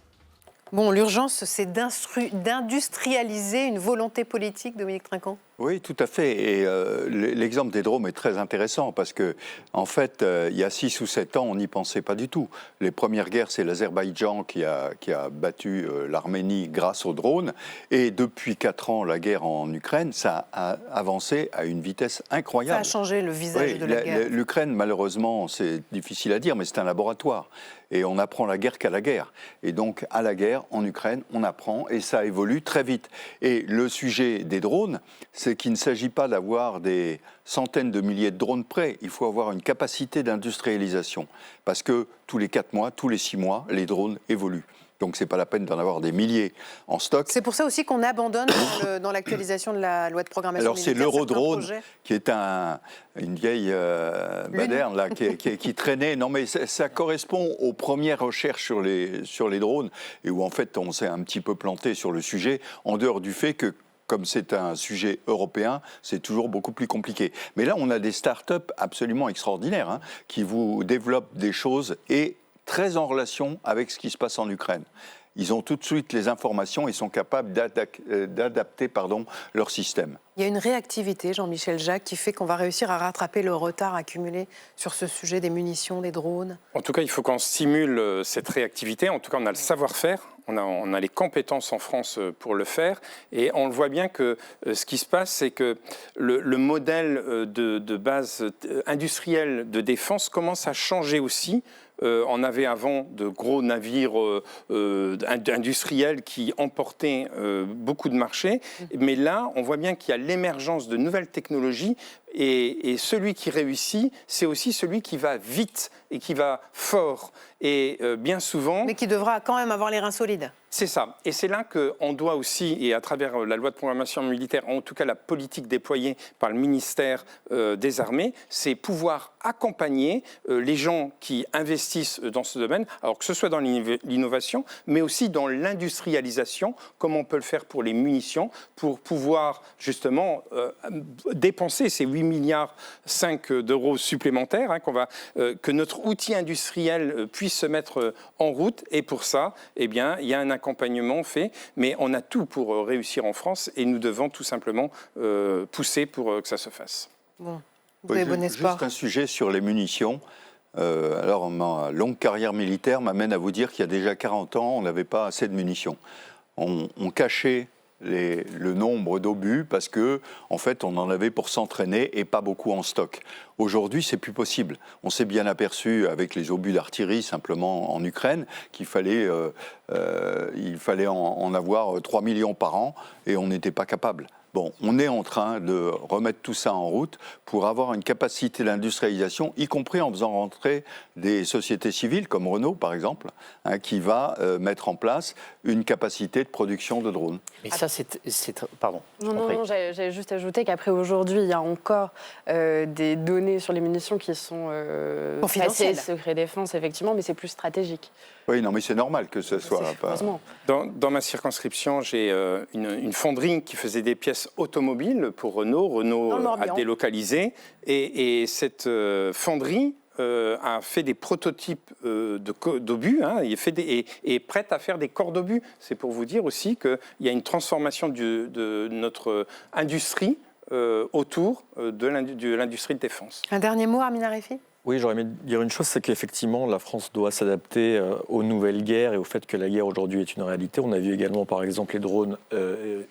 Bon, l'urgence, c'est d'industrialiser une volonté politique, Dominique Trinquant. Oui, tout à fait. Et l'exemple des drones est très intéressant parce que, en fait, il y a 6 ou 7 ans, on n'y pensait pas du tout. Les premières guerres, c'est l'Azerbaïdjan qui a battu l'Arménie grâce aux drones. Et depuis 4 ans, la guerre en Ukraine, ça a avancé à une vitesse incroyable. Ça a changé le visage de la guerre. L'Ukraine, malheureusement, c'est difficile à dire, mais c'est un laboratoire. Et on apprend la guerre qu'à la guerre. Et donc, à la guerre, en Ukraine, on apprend et ça évolue très vite. Et le sujet des drones, c'est qu'il ne s'agit pas d'avoir des centaines de milliers de drones prêts. Il faut avoir une capacité d'industrialisation. Parce que tous les 4 mois, tous les 6 mois, les drones évoluent. Donc, ce n'est pas la peine d'en avoir des milliers en stock. C'est pour ça aussi qu'on abandonne dans l'actualisation de la loi de programmation militaire. Alors, c'est l'Eurodrone qui est une vieille baderne là, qui traînait. Non, mais ça correspond aux premières recherches sur les drones et où, en fait, on s'est un petit peu planté sur le sujet, en dehors du fait que, comme c'est un sujet européen, c'est toujours beaucoup plus compliqué. Mais là, on a des start-up absolument extraordinaires qui vous développent des choses et très en relation avec ce qui se passe en Ukraine. Ils ont tout de suite les informations et sont capables d'adapter leur système. Il y a une réactivité, Jean-Michel Jacques, qui fait qu'on va réussir à rattraper le retard accumulé sur ce sujet des munitions, des drones. En tout cas, il faut qu'on stimule cette réactivité. En tout cas, on a le savoir-faire. On a les compétences en France pour le faire. Et on le voit bien que ce qui se passe, c'est que le modèle de base industrielle de défense commence à changer aussi. On avait avant de gros navires industriels qui emportaient beaucoup de marchés. Mais là, on voit bien qu'il y a l'émergence de nouvelles technologies. Et celui qui réussit, c'est aussi celui qui va vite et qui va fort. Et bien souvent... Mais qui devra quand même avoir les reins solides. C'est ça. Et c'est là qu'on doit aussi, et à travers la loi de programmation militaire, en tout cas la politique déployée par le ministère des Armées, c'est pouvoir accompagner les gens qui investissent dans ce domaine, alors que ce soit dans l'innovation, mais aussi dans l'industrialisation, comme on peut le faire pour les munitions, pour pouvoir justement dépenser ces 8,5 milliards d'euros supplémentaires, que notre outil industriel puisse se mettre en route. Et pour ça, eh bien, il y a un accompagnement fait, mais on a tout pour réussir en France et nous devons tout simplement pousser pour que ça se fasse. Bon, vous avez bon espoir. Juste un sujet sur les munitions. Alors, ma longue carrière militaire m'amène à vous dire qu'il y a déjà 40 ans, on n'avait pas assez de munitions. On cachait le nombre d'obus parce que, en fait, on en avait pour s'entraîner et pas beaucoup en stock. Aujourd'hui, c'est plus possible. On s'est bien aperçu avec les obus d'artillerie simplement en Ukraine qu'il fallait, en avoir 3 millions par an et on n'était pas capable. Bon, on est en train de remettre tout ça en route pour avoir une capacité d'industrialisation, y compris en faisant rentrer des sociétés civiles, comme Renault par exemple, qui va mettre en place une capacité de production de drones. Mais ça, pardon. Non, j'allais juste ajouter qu'après aujourd'hui, il y a encore des données sur les munitions qui sont confidentielles. Secret défense, effectivement, mais c'est plus stratégique. Oui, non, mais c'est normal que ce soit pas... Dans ma circonscription, j'ai une fonderie qui faisait des pièces automobiles pour Renault. Renault a délocalisé. Et cette fonderie a fait des prototypes d'obus, et est prête à faire des corps d'obus. C'est pour vous dire aussi qu'il y a une transformation de notre industrie autour de l'industrie de défense. Un dernier mot, Armin Arefi ? Oui, j'aurais aimé dire une chose, c'est qu'effectivement, la France doit s'adapter aux nouvelles guerres et au fait que la guerre aujourd'hui est une réalité. On a vu également, par exemple, les drones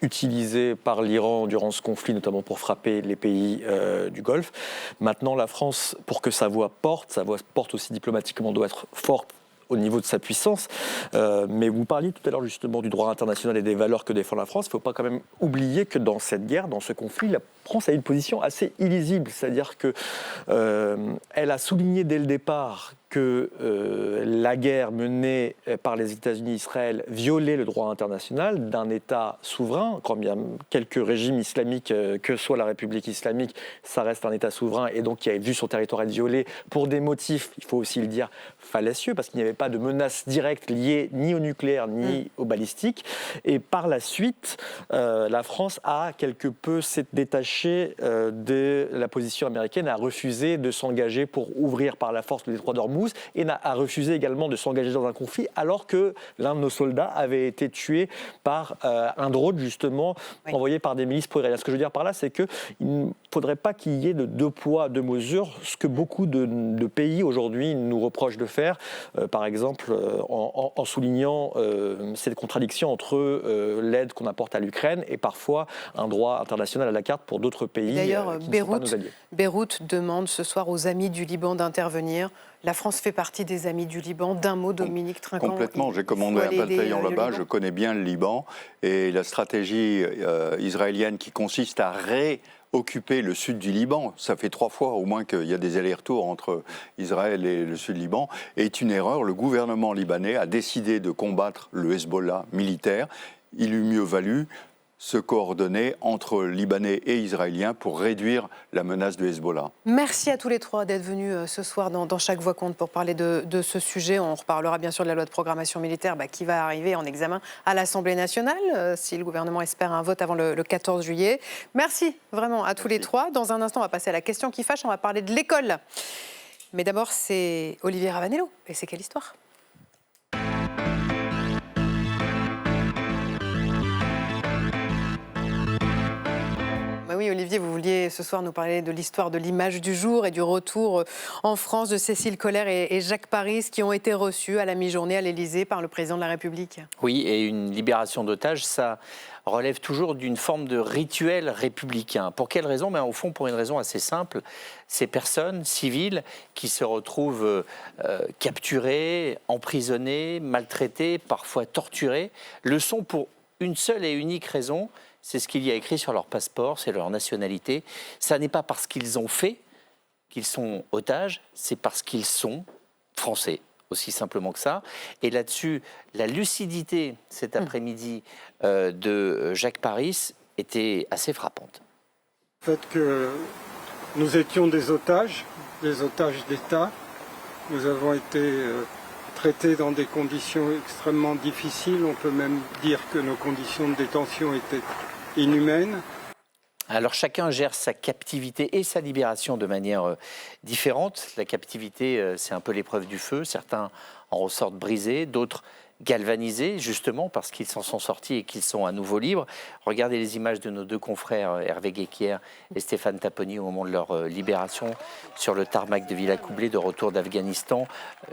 utilisés par l'Iran durant ce conflit, notamment pour frapper les pays du Golfe. Maintenant, la France, pour que sa voix porte aussi diplomatiquement, doit être forte au niveau de sa puissance. Mais vous parliez tout à l'heure justement du droit international et des valeurs que défend la France. Il ne faut pas quand même oublier que dans cette guerre, dans ce conflit, la France a une position assez illisible. C'est-à-dire qu'elle a souligné dès le départ que la guerre menée par les États-Unis et Israël violait le droit international d'un État souverain. Quand bien quelques régimes islamiques, que soit la République islamique, ça reste un État souverain et donc qui a vu son territoire être violé pour des motifs, il faut aussi le dire, fallacieux, parce qu'il n'y avait pas de menace directe liée ni au nucléaire ni au balistique. Et par la suite, la France a quelque peu s'est détachée de la position américaine, a refusé de s'engager pour ouvrir par la force le détroit d'Ormuz et a refusé également de s'engager dans un conflit alors que l'un de nos soldats avait été tué par un drone justement envoyé par des milices pro-israéliennes. Ce que je veux dire par là, c'est qu'il ne faudrait pas qu'il y ait de deux poids, deux mesures, ce que beaucoup de pays aujourd'hui nous reprochent de faire, par exemple en soulignant cette contradiction entre l'aide qu'on apporte à l'Ukraine et parfois un droit international à la carte pour d'autres pays qui ne sont pas nos alliés. Beyrouth demande ce soir aux amis du Liban d'intervenir. La France fait partie des amis du Liban. D'un mot, Dominique Trinquant. Complètement. J'ai commandé un bataillon là-bas. Je connais bien le Liban. Et la stratégie israélienne qui consiste à occuper le sud du Liban, ça fait 3 fois au moins qu'il y a des allers-retours entre Israël et le sud du Liban, est une erreur. Le gouvernement libanais a décidé de combattre le Hezbollah militaire. Il eût mieux valu se coordonner entre Libanais et Israéliens pour réduire la menace du Hezbollah. Merci à tous les trois d'être venus ce soir dans Chaque Voix compte pour parler de ce sujet. On reparlera bien sûr de la loi de programmation militaire qui va arriver en examen à l'Assemblée nationale, si le gouvernement espère un vote avant le 14 juillet. Merci vraiment à tous les trois. Dans un instant, on va passer à la question qui fâche, on va parler de l'école. Mais d'abord, c'est Olivier Ravanello. Et c'est quelle histoire ? Oui, Olivier, vous vouliez ce soir nous parler de l'histoire de l'image du jour et du retour en France de Cécile Coller et Jacques Paris qui ont été reçus à la mi-journée à l'Élysée par le président de la République. Oui, et une libération d'otages, ça relève toujours d'une forme de rituel républicain. Pour quelle raison ? Au fond, pour une raison assez simple. Ces personnes civiles qui se retrouvent capturées, emprisonnées, maltraitées, parfois torturées, le sont pour une seule et unique raison. C'est ce qu'il y a écrit sur leur passeport, c'est leur nationalité. Ça n'est pas parce qu'ils ont fait qu'ils sont otages, c'est parce qu'ils sont français, aussi simplement que ça. Et là-dessus, la lucidité cet après-midi de Jacques Paris était assez frappante. Le fait que nous étions des otages d'État, nous avons été traités dans des conditions extrêmement difficiles. On peut même dire que nos conditions de détention étaient inhumaines. Alors chacun gère sa captivité et sa libération de manière différente. La captivité, c'est un peu l'épreuve du feu. Certains en ressortent brisés, d'autres galvanisés, justement, parce qu'ils s'en sont sortis et qu'ils sont à nouveau libres. Regardez les images de nos deux confrères, Hervé Guéquière et Stéphane Taponi, au moment de leur libération, sur le tarmac de Villacoublay, de retour d'Afghanistan,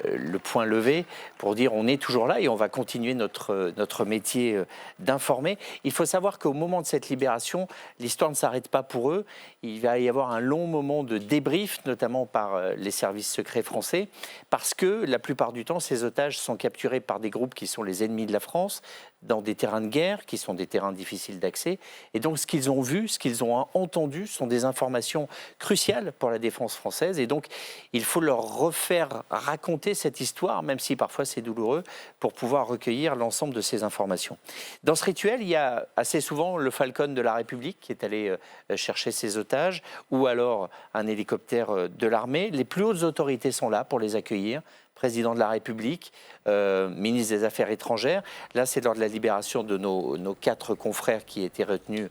le poing levé, pour dire on est toujours là et on va continuer notre métier d'informer. Il faut savoir qu'au moment de cette libération, l'histoire ne s'arrête pas pour eux. Il va y avoir un long moment de débrief, notamment par les services secrets français, parce que la plupart du temps, ces otages sont capturés par des groupes qui sont les ennemis de la France, dans des terrains de guerre, qui sont des terrains difficiles d'accès. Et donc, ce qu'ils ont vu, ce qu'ils ont entendu, sont des informations cruciales pour la défense française. Et donc, il faut leur refaire raconter cette histoire, même si parfois c'est douloureux, pour pouvoir recueillir l'ensemble de ces informations. Dans ce rituel, il y a assez souvent le Falcon de la République qui est allé chercher ses otages, ou alors un hélicoptère de l'armée. Les plus hautes autorités sont là pour les accueillir. Président de la République, ministre des Affaires étrangères. Là, c'est lors de la libération de nos 4 confrères qui étaient retenus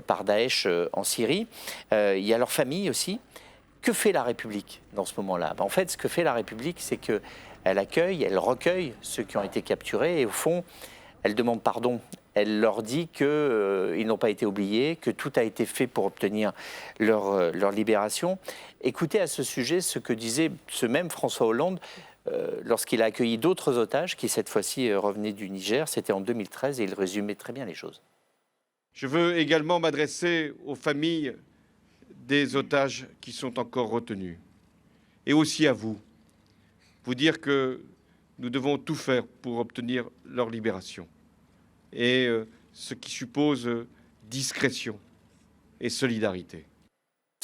par Daesh en Syrie. Il y a leur famille aussi. Que fait la République dans ce moment-là ? En fait, ce que fait la République, c'est qu'elle accueille, elle recueille ceux qui ont été capturés et au fond, elle demande pardon. Elle leur dit qu'ils n'ont pas été oubliés, que tout a été fait pour obtenir leur libération. Écoutez à ce sujet ce que disait ce même François Hollande lorsqu'il a accueilli d'autres otages qui, cette fois-ci, revenaient du Niger. C'était en 2013 et il résumait très bien les choses. Je veux également m'adresser aux familles des otages qui sont encore retenus et aussi à vous dire que nous devons tout faire pour obtenir leur libération. Et ce qui suppose discrétion et solidarité.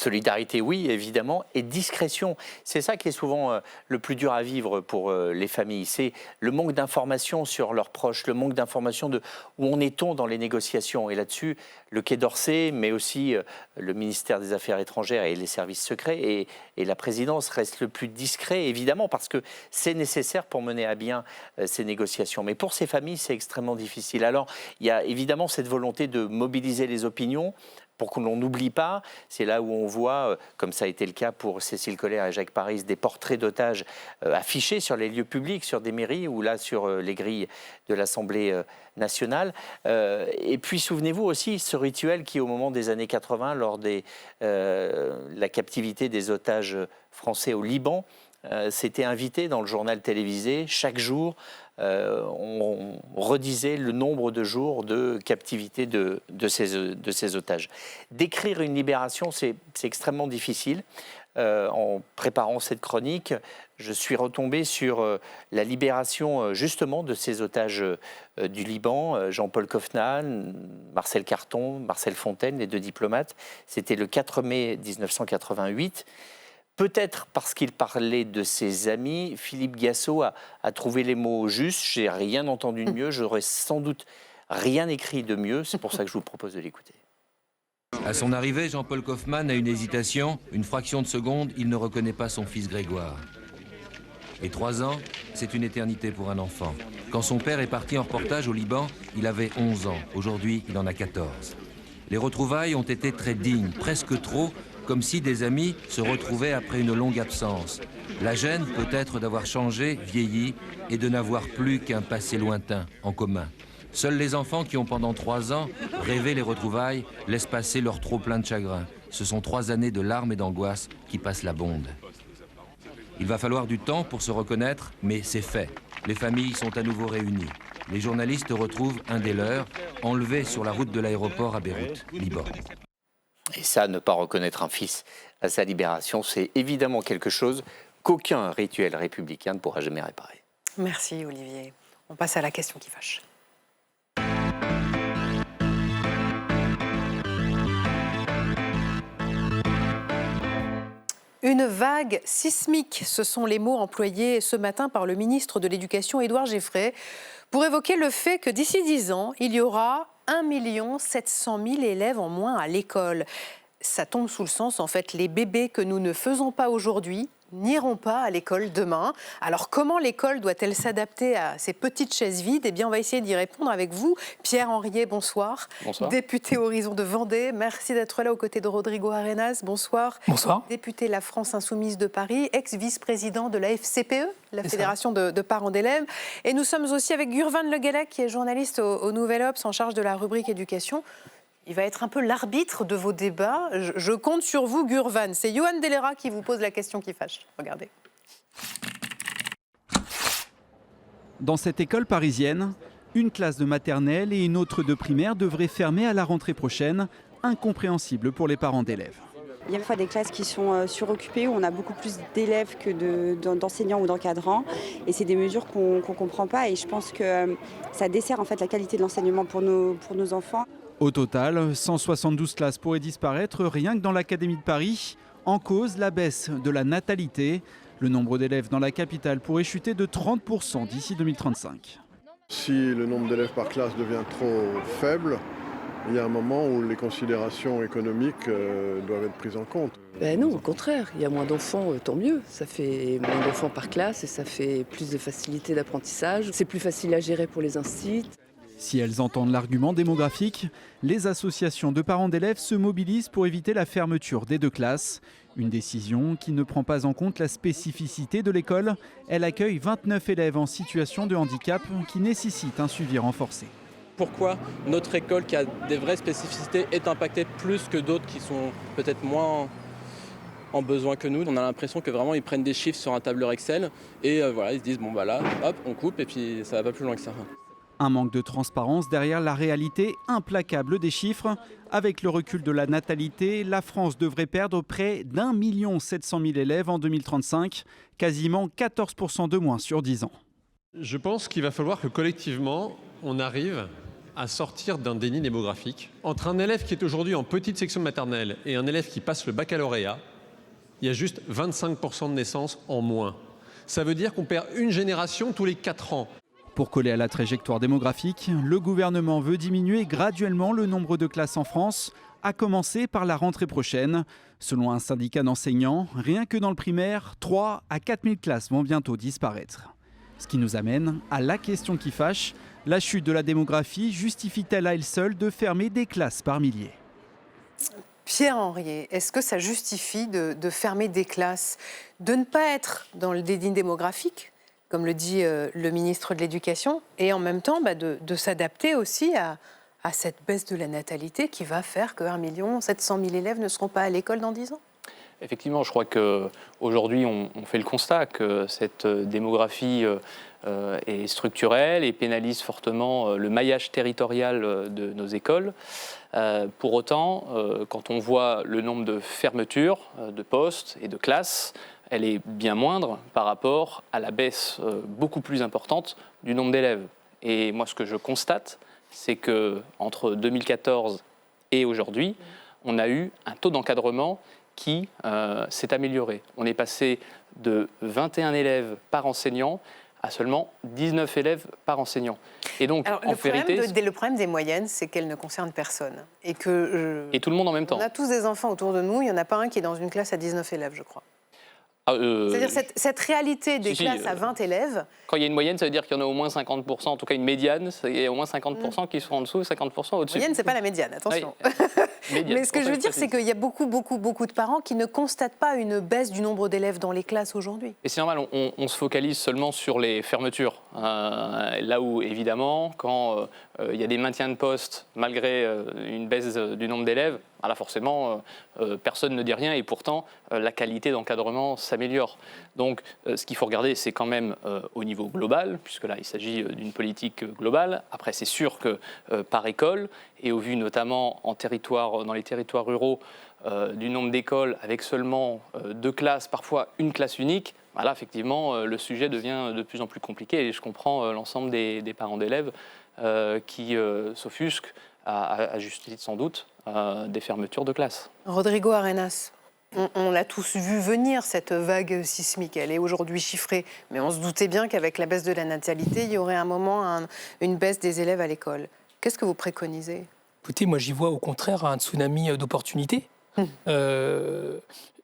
Solidarité, oui, évidemment, et discrétion. C'est ça qui est souvent le plus dur à vivre pour les familles. C'est le manque d'informations sur leurs proches, le manque d'informations de où en est-on dans les négociations. Et là-dessus, le Quai d'Orsay, mais aussi le ministère des Affaires étrangères et les services secrets et la présidence restent le plus discret, évidemment, parce que c'est nécessaire pour mener à bien ces négociations. Mais pour ces familles, c'est extrêmement difficile. Alors, il y a évidemment cette volonté de mobiliser les opinions, pour qu'on n'oublie pas. C'est là où on voit, comme ça a été le cas pour Cécile Collère et Jacques Paris, des portraits d'otages affichés sur les lieux publics, sur des mairies ou là sur les grilles de l'Assemblée nationale. Et puis souvenez-vous aussi ce rituel qui, au moment des années 80, lors de la captivité des otages français au Liban, s'était invité dans le journal télévisé chaque jour. On redisait le nombre de jours de captivité de ces otages. Décrire une libération, c'est extrêmement difficile. En préparant cette chronique, je suis retombé sur la libération justement de ces otages du Liban, Jean-Paul Kaufmann, Marcel Carton, Marcel Fontaine, les 2 diplomates. C'était le 4 mai 1988. Peut-être parce qu'il parlait de ses amis, Philippe Gassot a trouvé les mots justes. Je n'ai rien entendu de mieux, j'aurais sans doute rien écrit de mieux. C'est pour ça que je vous propose de l'écouter. À son arrivée, Jean-Paul Kaufmann a une hésitation. Une fraction de seconde, il ne reconnaît pas son fils Grégoire. Et 3 ans, c'est une éternité pour un enfant. Quand son père est parti en reportage au Liban, il avait 11 ans. Aujourd'hui, il en a 14. Les retrouvailles ont été très dignes, presque trop, comme si des amis se retrouvaient après une longue absence. La gêne peut-être d'avoir changé, vieilli, et de n'avoir plus qu'un passé lointain en commun. Seuls les enfants qui ont pendant 3 ans rêvé les retrouvailles laissent passer leur trop plein de chagrin. Ce sont 3 années de larmes et d'angoisse qui passent la bonde. Il va falloir du temps pour se reconnaître, mais c'est fait. Les familles sont à nouveau réunies. Les journalistes retrouvent un des leurs, enlevé sur la route de l'aéroport à Beyrouth, Liban. Et ça, ne pas reconnaître un fils à sa libération, c'est évidemment quelque chose qu'aucun rituel républicain ne pourra jamais réparer. Merci Olivier. On passe à la question qui fâche. Une vague sismique, ce sont les mots employés ce matin par le ministre de l'Éducation, Édouard Geoffray, pour évoquer le fait que d'ici 10 ans, il y aura 1 700 000 élèves en moins à l'école. Ça tombe sous le sens, en fait, les bébés que nous ne faisons pas aujourd'hui n'iront pas à l'école demain. Alors comment l'école doit-elle s'adapter à ces petites chaises vides? Eh bien, on va essayer d'y répondre avec vous. Pierre Henriet, bonsoir. Bonsoir. Député Horizon de Vendée, merci d'être là aux côtés de Rodrigo Arenas. Bonsoir. Bonsoir. Député La France Insoumise de Paris, ex-vice-président de la FCPE, la Fédération de parents d'élèves. Et nous sommes aussi avec Gurvan Le Guellec, qui est journaliste au Nouvel Obs en charge de la rubrique éducation. Il va être un peu l'arbitre de vos débats. Je compte sur vous, Gurvan. C'est Yohann Dellera qui vous pose la question qui fâche. Regardez. Dans cette école parisienne, une classe de maternelle et une autre de primaire devraient fermer à la rentrée prochaine. Incompréhensible pour les parents d'élèves. Il y a parfois des classes qui sont suroccupées, où on a beaucoup plus d'élèves que d'enseignants ou d'encadrants. Et c'est des mesures qu'on ne comprend pas. Et je pense que ça dessert en fait la qualité de l'enseignement pour nos enfants. Au total, 172 classes pourraient disparaître rien que dans l'Académie de Paris. En cause, la baisse de la natalité. Le nombre d'élèves dans la capitale pourrait chuter de 30% d'ici 2035. Si le nombre d'élèves par classe devient trop faible, il y a un moment où les considérations économiques doivent être prises en compte. Non, au contraire, il y a moins d'enfants, tant mieux. Ça fait moins d'enfants par classe et ça fait plus de facilité d'apprentissage. C'est plus facile à gérer pour les instituts. Si elles entendent l'argument démographique, les associations de parents d'élèves se mobilisent pour éviter la fermeture des 2 classes. Une décision qui ne prend pas en compte la spécificité de l'école. Elle accueille 29 élèves en situation de handicap qui nécessitent un suivi renforcé. Pourquoi notre école qui a des vraies spécificités est impactée plus que d'autres qui sont peut-être moins en besoin que nous. On a l'impression que vraiment ils prennent des chiffres sur un tableur Excel et voilà, ils se disent bon bah là, hop, on coupe et puis ça va pas plus loin que ça. Un manque de transparence derrière la réalité implacable des chiffres. Avec le recul de la natalité, la France devrait perdre près d'1 700 000 élèves en 2035, quasiment 14% de moins sur 10 ans. Je pense qu'il va falloir que collectivement, on arrive à sortir d'un déni démographique. Entre un élève qui est aujourd'hui en petite section maternelle et un élève qui passe le baccalauréat, il y a juste 25% de naissances en moins. Ça veut dire qu'on perd une génération tous les 4 ans. Pour coller à la trajectoire démographique, le gouvernement veut diminuer graduellement le nombre de classes en France, à commencer par la rentrée prochaine. Selon un syndicat d'enseignants, rien que dans le primaire, 3 à 4 000 classes vont bientôt disparaître. Ce qui nous amène à la question qui fâche, la chute de la démographie justifie-t-elle à elle seule de fermer des classes par milliers? Pierre Henriet, est-ce que ça justifie de fermer des classes, de ne pas être dans le déni démographique, comme le dit le ministre de l'Éducation, et en même temps de s'adapter aussi à cette baisse de la natalité qui va faire que 1 700 000 élèves ne seront pas à l'école dans 10 ans? Effectivement, je crois qu'aujourd'hui, on fait le constat que cette démographie est structurelle et pénalise fortement le maillage territorial de nos écoles. Pour autant, quand on voit le nombre de fermetures de postes et de classes, elle est bien moindre par rapport à la baisse beaucoup plus importante du nombre d'élèves. Et moi, ce que je constate, c'est qu'entre 2014 et aujourd'hui, on a eu un taux d'encadrement qui s'est amélioré. On est passé de 21 élèves par enseignant à seulement 19 élèves par enseignant. Et donc, alors, en vérité... Le problème des moyennes, c'est qu'elles ne concernent personne. Et que... Et tout le monde en même temps. On a tous des enfants autour de nous, il n'y en a pas un qui est dans une classe à 19 élèves, je crois. C'est-à-dire cette réalité des classes à 20 élèves... Quand il y a une moyenne, ça veut dire qu'il y en a au moins 50%, en tout cas une médiane, il y a au moins 50% qui sont en dessous et 50% au-dessus. La moyenne, ce n'est pas la médiane, attention. Oui. Mais ce que je veux dire, c'est qu'il y a beaucoup de parents qui ne constatent pas une baisse du nombre d'élèves dans les classes aujourd'hui. Et c'est normal, on se focalise seulement sur les fermetures. Là où, évidemment, quand il y a des maintiens de poste, malgré une baisse du nombre d'élèves, là, forcément, personne ne dit rien et pourtant, la qualité d'encadrement s'améliore. Donc, ce qu'il faut regarder, c'est quand même au niveau global, puisque là, il s'agit d'une politique globale. Après, c'est sûr que par école, et au vu notamment dans les territoires ruraux, du nombre d'écoles avec seulement 2 classes, parfois une classe unique, là, effectivement, le sujet devient de plus en plus compliqué et je comprends l'ensemble des parents d'élèves qui s'offusquent, à juste titre sans doute, des fermetures de classes. Rodrigo Arenas, on l'a tous vu venir, cette vague sismique. Elle est aujourd'hui chiffrée, mais on se doutait bien qu'avec la baisse de la natalité, il y aurait un moment une baisse des élèves à l'école. Qu'est-ce que vous préconisez? Écoutez, moi j'y vois au contraire un tsunami d'opportunités. Il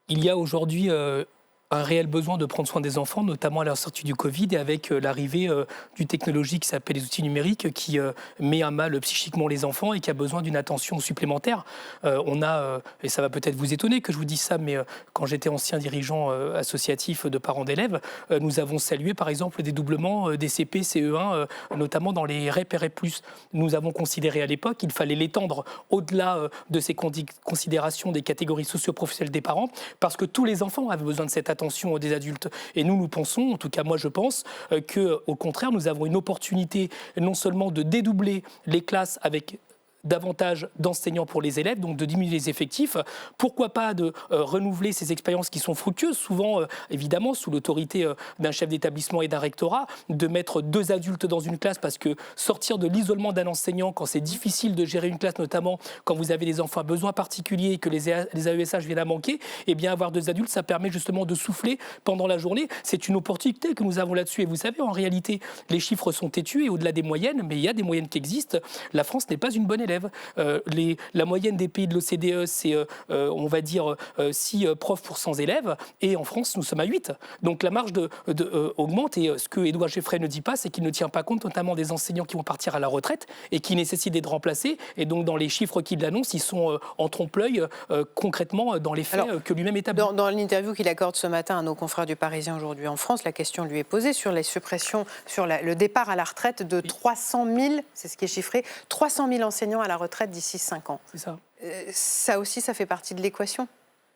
y a aujourd'hui un un réel besoin de prendre soin des enfants, notamment à la sortie du Covid et avec l'arrivée d'une technologie qui s'appelle les outils numériques qui met à mal psychiquement les enfants et qui a besoin d'une attention supplémentaire. On a, et ça va peut-être vous étonner que je vous dise ça, mais quand j'étais ancien dirigeant associatif de parents d'élèves, nous avons salué par exemple le dédoublement des CP, CE1, notamment dans les REP et REP+. Nous avons considéré à l'époque qu'il fallait l'étendre au-delà de ces considérations des catégories socio-professionnelles des parents, parce que tous les enfants avaient besoin de cette attention des adultes. Et nous pensons, en tout cas moi je pense, qu'au contraire, nous avons une opportunité non seulement de dédoubler les classes avec davantage d'enseignants pour les élèves, donc de diminuer les effectifs. Pourquoi pas de renouveler ces expériences qui sont fructueuses, souvent évidemment sous l'autorité d'un chef d'établissement et d'un rectorat, de mettre 2 adultes dans une classe, parce que sortir de l'isolement d'un enseignant quand c'est difficile de gérer une classe, notamment quand vous avez des enfants à besoins particuliers et que les AESH viennent à manquer, eh bien avoir 2 adultes, ça permet justement de souffler pendant la journée. C'est une opportunité que nous avons là-dessus. Et vous savez, en réalité, les chiffres sont têtus et au-delà des moyennes, mais il y a des moyennes qui existent. La France n'est pas une bonne élève. La moyenne des pays de l'OCDE, c'est, on va dire, 6 profs pour 100 élèves. Et en France, nous sommes à 8. Donc la marge augmente. Et ce que Édouard Geffray ne dit pas, c'est qu'il ne tient pas compte notamment des enseignants qui vont partir à la retraite et qui nécessitent d'être remplacés. Et donc dans les chiffres qu'il annonce, ils sont en trompe-l'œil concrètement dans les faits que lui-même établit. Dans l'interview qu'il accorde ce matin à nos confrères du Parisien aujourd'hui en France, la question lui est posée sur les suppressions, sur le départ à la retraite de 300 000, c'est ce qui est chiffré, 300 000 enseignants à la retraite d'ici 5 ans. C'est ça. Ça aussi, ça fait partie de l'équation.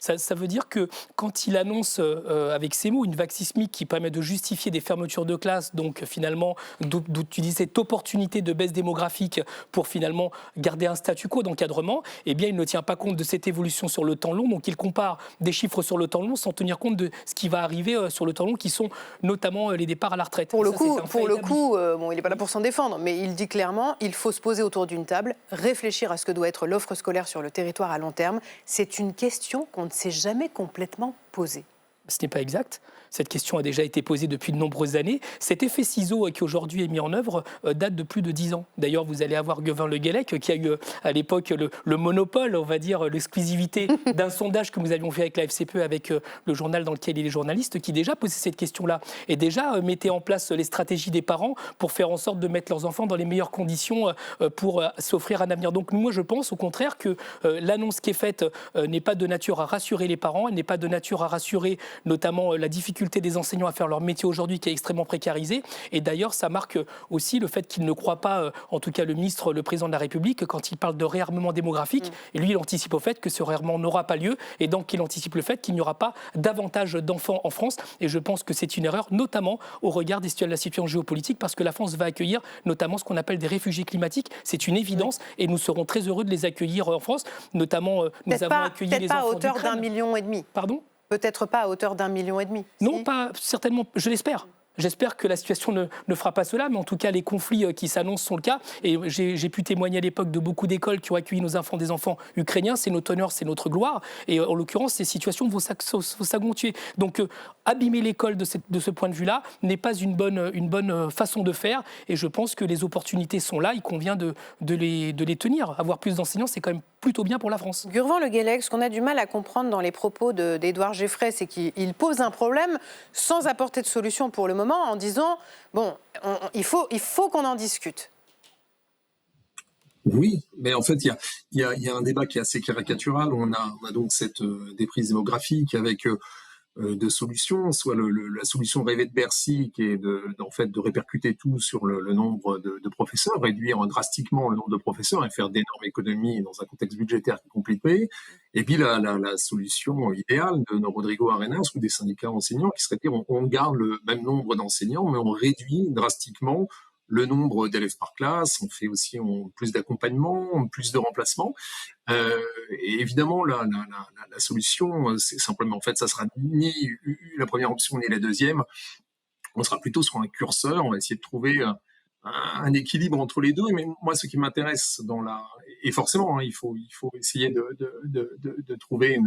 Ça veut dire que quand il annonce avec ces mots une vague sismique qui permet de justifier des fermetures de classes, donc finalement d'utiliser cette opportunité de baisse démographique pour finalement garder un statu quo d'encadrement, eh bien il ne tient pas compte de cette évolution sur le temps long, donc il compare des chiffres sur le temps long sans tenir compte de ce qui va arriver sur le temps long, qui sont notamment les départs à la retraite. Pour le coup, bon, il n'est pas là pour s'en défendre, mais il dit clairement il faut se poser autour d'une table, réfléchir à ce que doit être l'offre scolaire sur le territoire à long terme. C'est une question qu'on ne s'est jamais complètement posée. Ce n'est pas exact. Cette question a déjà été posée depuis de nombreuses années. Cet effet ciseau qui aujourd'hui est mis en œuvre date de plus de 10 ans. D'ailleurs, vous allez avoir Guevin Le Guellec qui a eu à l'époque le monopole, on va dire, l'exclusivité d'un sondage que nous avions fait avec la FCPE, avec le journal dans lequel il est journaliste, qui déjà posait cette question-là et déjà mettait en place les stratégies des parents pour faire en sorte de mettre leurs enfants dans les meilleures conditions pour s'offrir un avenir. Donc moi, je pense au contraire que l'annonce qui est faite n'est pas de nature à rassurer les parents, elle n'est pas de nature à rassurer notamment la difficulté des enseignants à faire leur métier aujourd'hui qui est extrêmement précarisé. Et d'ailleurs, ça marque aussi le fait qu'il ne croit pas, en tout cas le ministre, le président de la République, quand il parle de réarmement démographique. Et lui, il anticipe au fait que ce réarmement n'aura pas lieu. Et donc, il anticipe le fait qu'il n'y aura pas davantage d'enfants en France. Et je pense que c'est une erreur, notamment au regard de la situation géopolitique, parce que la France va accueillir notamment ce qu'on appelle des réfugiés climatiques. C'est une évidence. Et nous serons très heureux de les accueillir en France. Notamment, nous avons accueilli les enfants d'Ukraine. Peut-être pas à hauteur d'1,5 million. Pardon ? Peut-être pas à hauteur d'1,5 million. Non, pas certainement, je l'espère. J'espère que la situation ne fera pas cela, mais en tout cas, les conflits qui s'annoncent sont le cas. Et j'ai pu témoigner à l'époque de beaucoup d'écoles qui ont accueilli nos enfants, des enfants ukrainiens. C'est notre honneur, c'est notre gloire. Et en l'occurrence, ces situations vont s'accentuer. Donc, abîmer l'école de ce point de vue-là n'est pas une bonne façon de faire. Et je pense que les opportunités sont là. Il convient de les tenir. Avoir plus d'enseignants, c'est quand même plutôt bien pour la France. Gurvan Le Guellec, ce qu'on a du mal à comprendre dans les propos d'Édouard Geffray, c'est qu'il pose un problème sans apporter de solution pour le moment, en disant bon, il faut qu'on en discute. Oui, mais en fait, il y a un débat qui est assez caricatural. On a donc cette déprise démographique avec deux solutions, soit la solution rêvée de Bercy, qui est de répercuter tout sur le nombre de professeurs, réduire drastiquement le nombre de professeurs et faire d'énormes économies dans un contexte budgétaire compliqué. Et puis la solution idéale de Rodrigo Arenas ou des syndicats enseignants, qui serait de dire on garde le même nombre d'enseignants, mais on réduit drastiquement le nombre d'élèves par classe, on fait aussi plus d'accompagnement, plus de remplacement. Et évidemment, la solution, c'est simplement, en fait, ça sera ni la première option ni la deuxième. On sera plutôt sur un curseur, on va essayer de trouver un équilibre entre les deux. Mais moi, ce qui m'intéresse et forcément, il faut essayer de trouver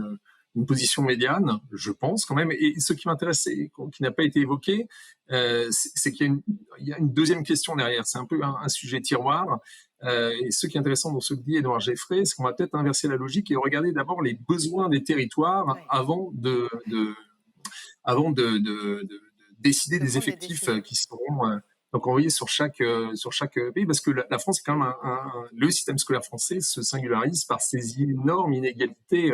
une position médiane, je pense quand même. Et ce qui m'intéresse, qui n'a pas été évoqué, c'est qu'il y a une deuxième question derrière. C'est un peu un sujet tiroir. Et ce qui est intéressant dans ce que dit Édouard Geffray, c'est qu'on va peut-être inverser la logique et regarder d'abord les besoins des territoires avant avant de décider des effectifs qui seront donc envoyés sur chaque pays, parce que la France est quand même le système scolaire français se singularise par ses énormes inégalités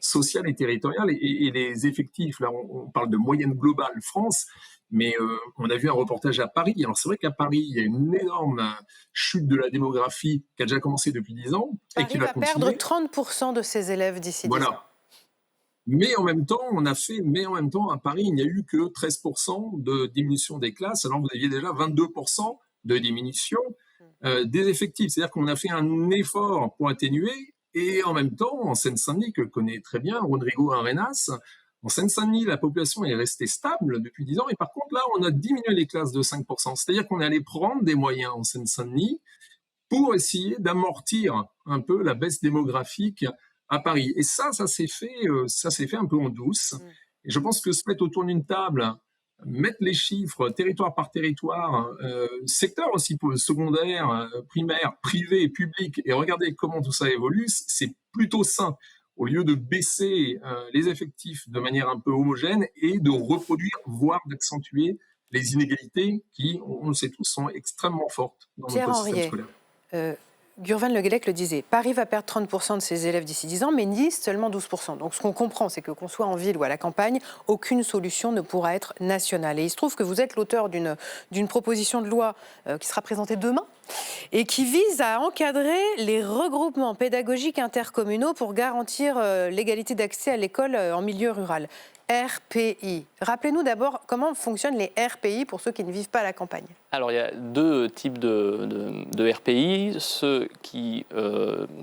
sociales et territoriales, et les effectifs. Là, on parle de moyenne globale France. Mais on a vu un reportage à Paris. Alors c'est vrai qu'à Paris, il y a une énorme chute de la démographie qui a déjà commencé depuis 10 ans. Paris et qui va perdre continuer. 30% de ses élèves d'ici 10 ans. Voilà. Mais en même temps, à Paris, il n'y a eu que 13% de diminution des classes, alors vous aviez déjà 22% de diminution des effectifs. C'est-à-dire qu'on a fait un effort pour atténuer, et en même temps, en Seine-Saint-Denis, que connaît très bien Rodrigo Arenas, en Seine-Saint-Denis, la population est restée stable depuis 10 ans, et par contre, là, on a diminué les classes de 5%. C'est-à-dire qu'on est allé prendre des moyens en Seine-Saint-Denis pour essayer d'amortir un peu la baisse démographique à Paris. Et ça s'est fait un peu en douce. Et je pense que se mettre autour d'une table, mettre les chiffres territoire par territoire, secteur aussi secondaire, primaire, privé, public, et regarder comment tout ça évolue, c'est plutôt sain, au lieu de baisser les effectifs de manière un peu homogène et de reproduire, voire d'accentuer les inégalités qui, on le sait tous, sont extrêmement fortes dans notre système scolaire. Gurvan Le Guellec le disait, Paris va perdre 30% de ses élèves d'ici 10 ans, mais Nice seulement 12%. Donc ce qu'on comprend, c'est que qu'on soit en ville ou à la campagne, aucune solution ne pourra être nationale. Et il se trouve que vous êtes l'auteur d'une proposition de loi qui sera présentée demain et qui vise à encadrer les regroupements pédagogiques intercommunaux pour garantir l'égalité d'accès à l'école en milieu rural. RPI. Rappelez-nous d'abord comment fonctionnent les RPI pour ceux qui ne vivent pas à la campagne. Alors il y a deux types de RPI, ceux qui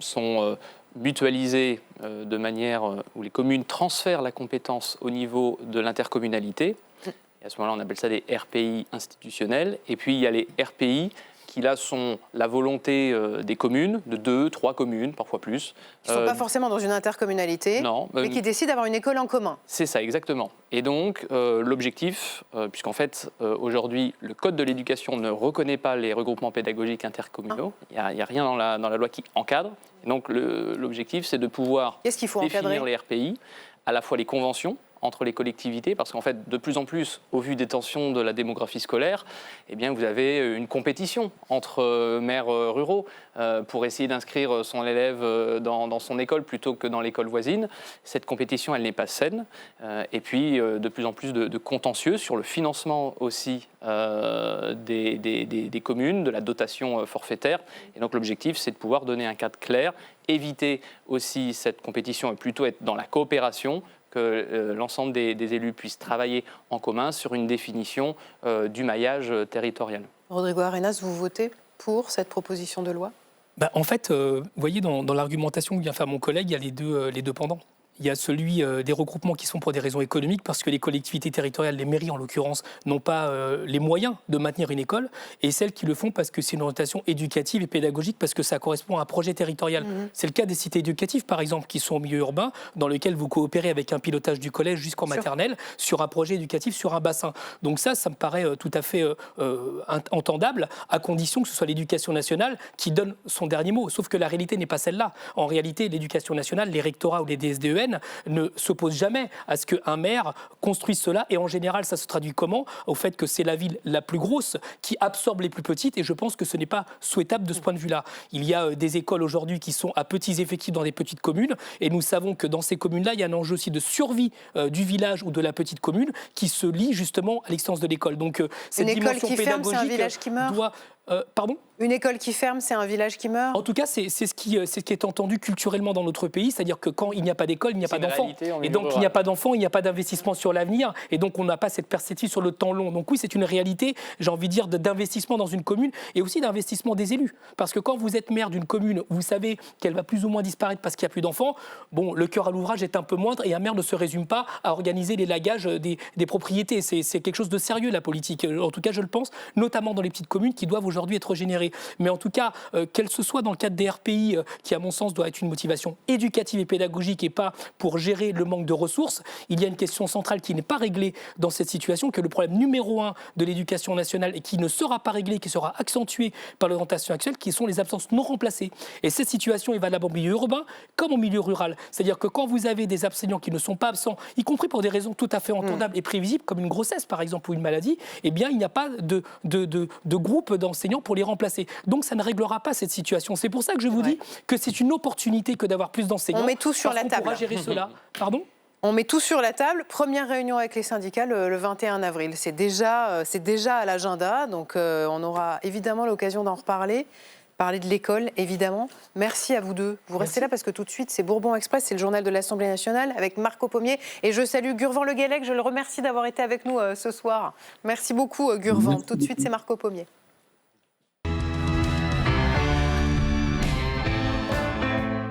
sont mutualisés de manière où les communes transfèrent la compétence au niveau de l'intercommunalité. Et à ce moment-là, on appelle ça des RPI institutionnels. Et puis il y a les RPI qui là sont la volonté des communes, de 2, 3 communes, parfois plus. Qui ne sont pas forcément dans une intercommunalité, mais qui décident d'avoir une école en commun. C'est ça, exactement. Et donc, l'objectif, puisqu'en fait, aujourd'hui, le Code de l'éducation ne reconnaît pas les regroupements pédagogiques intercommunaux, il n'y a rien dans la loi qui encadre. Et donc, l'objectif, c'est de pouvoir définir les RPI, à la fois les conventions entre les collectivités, parce qu'en fait, de plus en plus, au vu des tensions de la démographie scolaire, eh bien, vous avez une compétition entre maires ruraux pour essayer d'inscrire son élève dans son école plutôt que dans l'école voisine. Cette compétition, elle n'est pas saine. Et puis, de plus en plus de contentieux sur le financement aussi des communes, de la dotation forfaitaire. Et donc, l'objectif, c'est de pouvoir donner un cadre clair, éviter aussi cette compétition et plutôt être dans la coopération, que l'ensemble des élus puissent travailler en commun sur une définition du maillage territorial. Rodrigo Arenas, vous votez pour cette proposition de loi ? En fait, vous voyez, dans l'argumentation que vient faire mon collègue, il y a les deux pendants. Il y a celui des regroupements qui sont pour des raisons économiques, parce que les collectivités territoriales, les mairies en l'occurrence, n'ont pas les moyens de maintenir une école, et celles qui le font parce que c'est une orientation éducative et pédagogique, parce que ça correspond à un projet territorial. C'est le cas des cités éducatives, par exemple, qui sont au milieu urbain, dans lequel vous coopérez avec un pilotage du collège jusqu'en maternelle, sur un projet éducatif, sur un bassin. Donc ça me paraît tout à fait entendable, à condition que ce soit l'éducation nationale qui donne son dernier mot. Sauf que la réalité n'est pas celle-là. En réalité, l'éducation nationale, les rectorats ou les DSDEN, ne s'oppose jamais à ce qu'un maire construise cela. Et en général, ça se traduit comment ? Au fait que c'est la ville la plus grosse qui absorbe les plus petites. Et je pense que ce n'est pas souhaitable de ce point de vue-là. Il y a des écoles aujourd'hui qui sont à petits effectifs dans des petites communes. Et nous savons que dans ces communes-là, il y a un enjeu aussi de survie du village ou de la petite commune qui se lie justement à l'existence de l'école. Donc cette dimension pédagogique c'est un village qui meurt. Pardon ? Une école qui ferme, c'est un village qui meurt ? En tout cas, c'est ce qui est entendu culturellement dans notre pays, c'est-à-dire que quand il n'y a pas d'école, il n'y a pas d'enfants. Et donc, il n'y a pas d'enfants, il n'y a pas d'investissement sur l'avenir, et donc on n'a pas cette perspective sur le temps long. Donc oui, c'est une réalité, j'ai envie de dire, d'investissement dans une commune, et aussi d'investissement des élus. Parce que quand vous êtes maire d'une commune, vous savez qu'elle va plus ou moins disparaître parce qu'il n'y a plus d'enfants, bon, le cœur à l'ouvrage est un peu moindre, et un maire ne se résume pas à organiser les lagages des propriétés. C'est quelque chose de sérieux, la politique. En tout cas, je le pense, notamment dans les petites communes qui doivent aujourd'hui aujourd'hui être générés. Mais en tout cas, qu'elle se soit dans le cadre des RPI, qui à mon sens doit être une motivation éducative et pédagogique et pas pour gérer le manque de ressources, il y a une question centrale qui n'est pas réglée dans cette situation, que le problème numéro 1 de l'éducation nationale et qui ne sera pas réglé, qui sera accentué par l'orientation actuelle, qui sont les absences non remplacées. Et cette situation est valable en milieu urbain comme en milieu rural. C'est-à-dire que quand vous avez des enseignants qui ne sont pas absents, y compris pour des raisons tout à fait entendables et prévisibles, comme une grossesse par exemple ou une maladie, eh bien il n'y a pas de groupe d'enseignants pour les remplacer. Donc ça ne réglera pas cette situation. C'est pour ça que je vous dis que c'est une opportunité que d'avoir plus d'enseignants. On met tout sur la table. On pourra gérer cela. Pardon ? On met tout sur la table. Première réunion avec les syndicats le 21 avril. C'est déjà à l'agenda, donc on aura évidemment l'occasion d'en reparler. Parler de l'école, évidemment. Merci à vous deux. Vous restez là parce que tout de suite, c'est Bourbon Express, c'est le journal de l'Assemblée nationale avec Marco Pommier. Et je salue Gurvan Le Guellec, je le remercie d'avoir été avec nous ce soir. Merci beaucoup, Gurvan. Tout de suite, c'est Marco Pommier.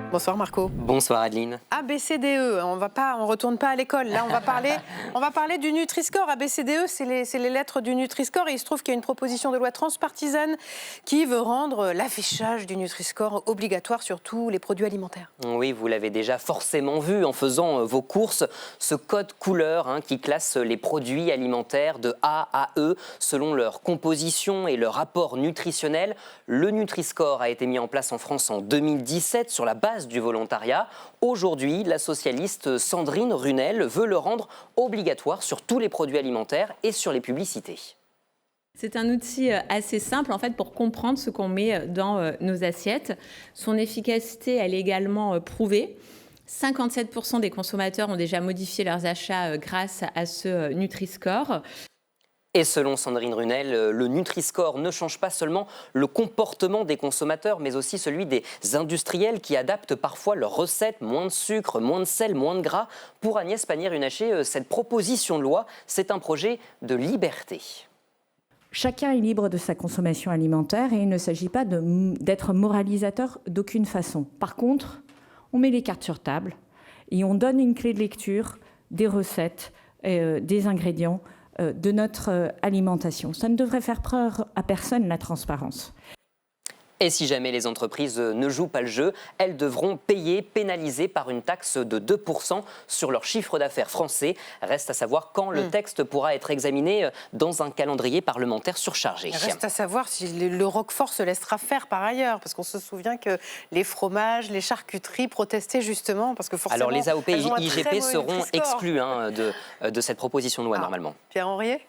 Bonsoir Marco. Bonsoir Adeline. ABCDE, on retourne pas à l'école. Là, on va parler du Nutri-Score. ABCDE, c'est les lettres du Nutri-Score. Et il se trouve qu'il y a une proposition de loi transpartisane qui veut rendre l'affichage du Nutri-Score obligatoire sur tous les produits alimentaires. Oui, vous l'avez déjà forcément vu en faisant vos courses. Ce code couleur qui classe les produits alimentaires de A à E selon leur composition et leur apport nutritionnel. Le Nutri-Score a été mis en place en France en 2017 sur la base du volontariat. Aujourd'hui, la socialiste Sandrine Runel veut le rendre obligatoire sur tous les produits alimentaires et sur les publicités. C'est un outil assez simple en fait pour comprendre ce qu'on met dans nos assiettes. Son efficacité, elle est également prouvée. 57% des consommateurs ont déjà modifié leurs achats grâce à ce Nutri-Score. Et selon Sandrine Runel, le Nutri-Score ne change pas seulement le comportement des consommateurs, mais aussi celui des industriels qui adaptent parfois leurs recettes, moins de sucre, moins de sel, moins de gras. Pour Agnès Pannier-Runacher, cette proposition de loi, c'est un projet de liberté. Chacun est libre de sa consommation alimentaire et il ne s'agit pas d'être moralisateur d'aucune façon. Par contre, on met les cartes sur table et on donne une clé de lecture des recettes, des ingrédients de notre alimentation. Ça ne devrait faire peur à personne, la transparence. Et si jamais les entreprises ne jouent pas le jeu, elles devront payer, pénalisées par une taxe de 2% sur leur chiffre d'affaires français. Reste à savoir quand le texte pourra être examiné dans un calendrier parlementaire surchargé. Reste à savoir si le Roquefort se laissera faire par ailleurs, parce qu'on se souvient que les fromages, les charcuteries protestaient justement, parce que forcément... Alors les AOP et IGP seront exclus de cette proposition de loi normalement. Pierre Henriet ?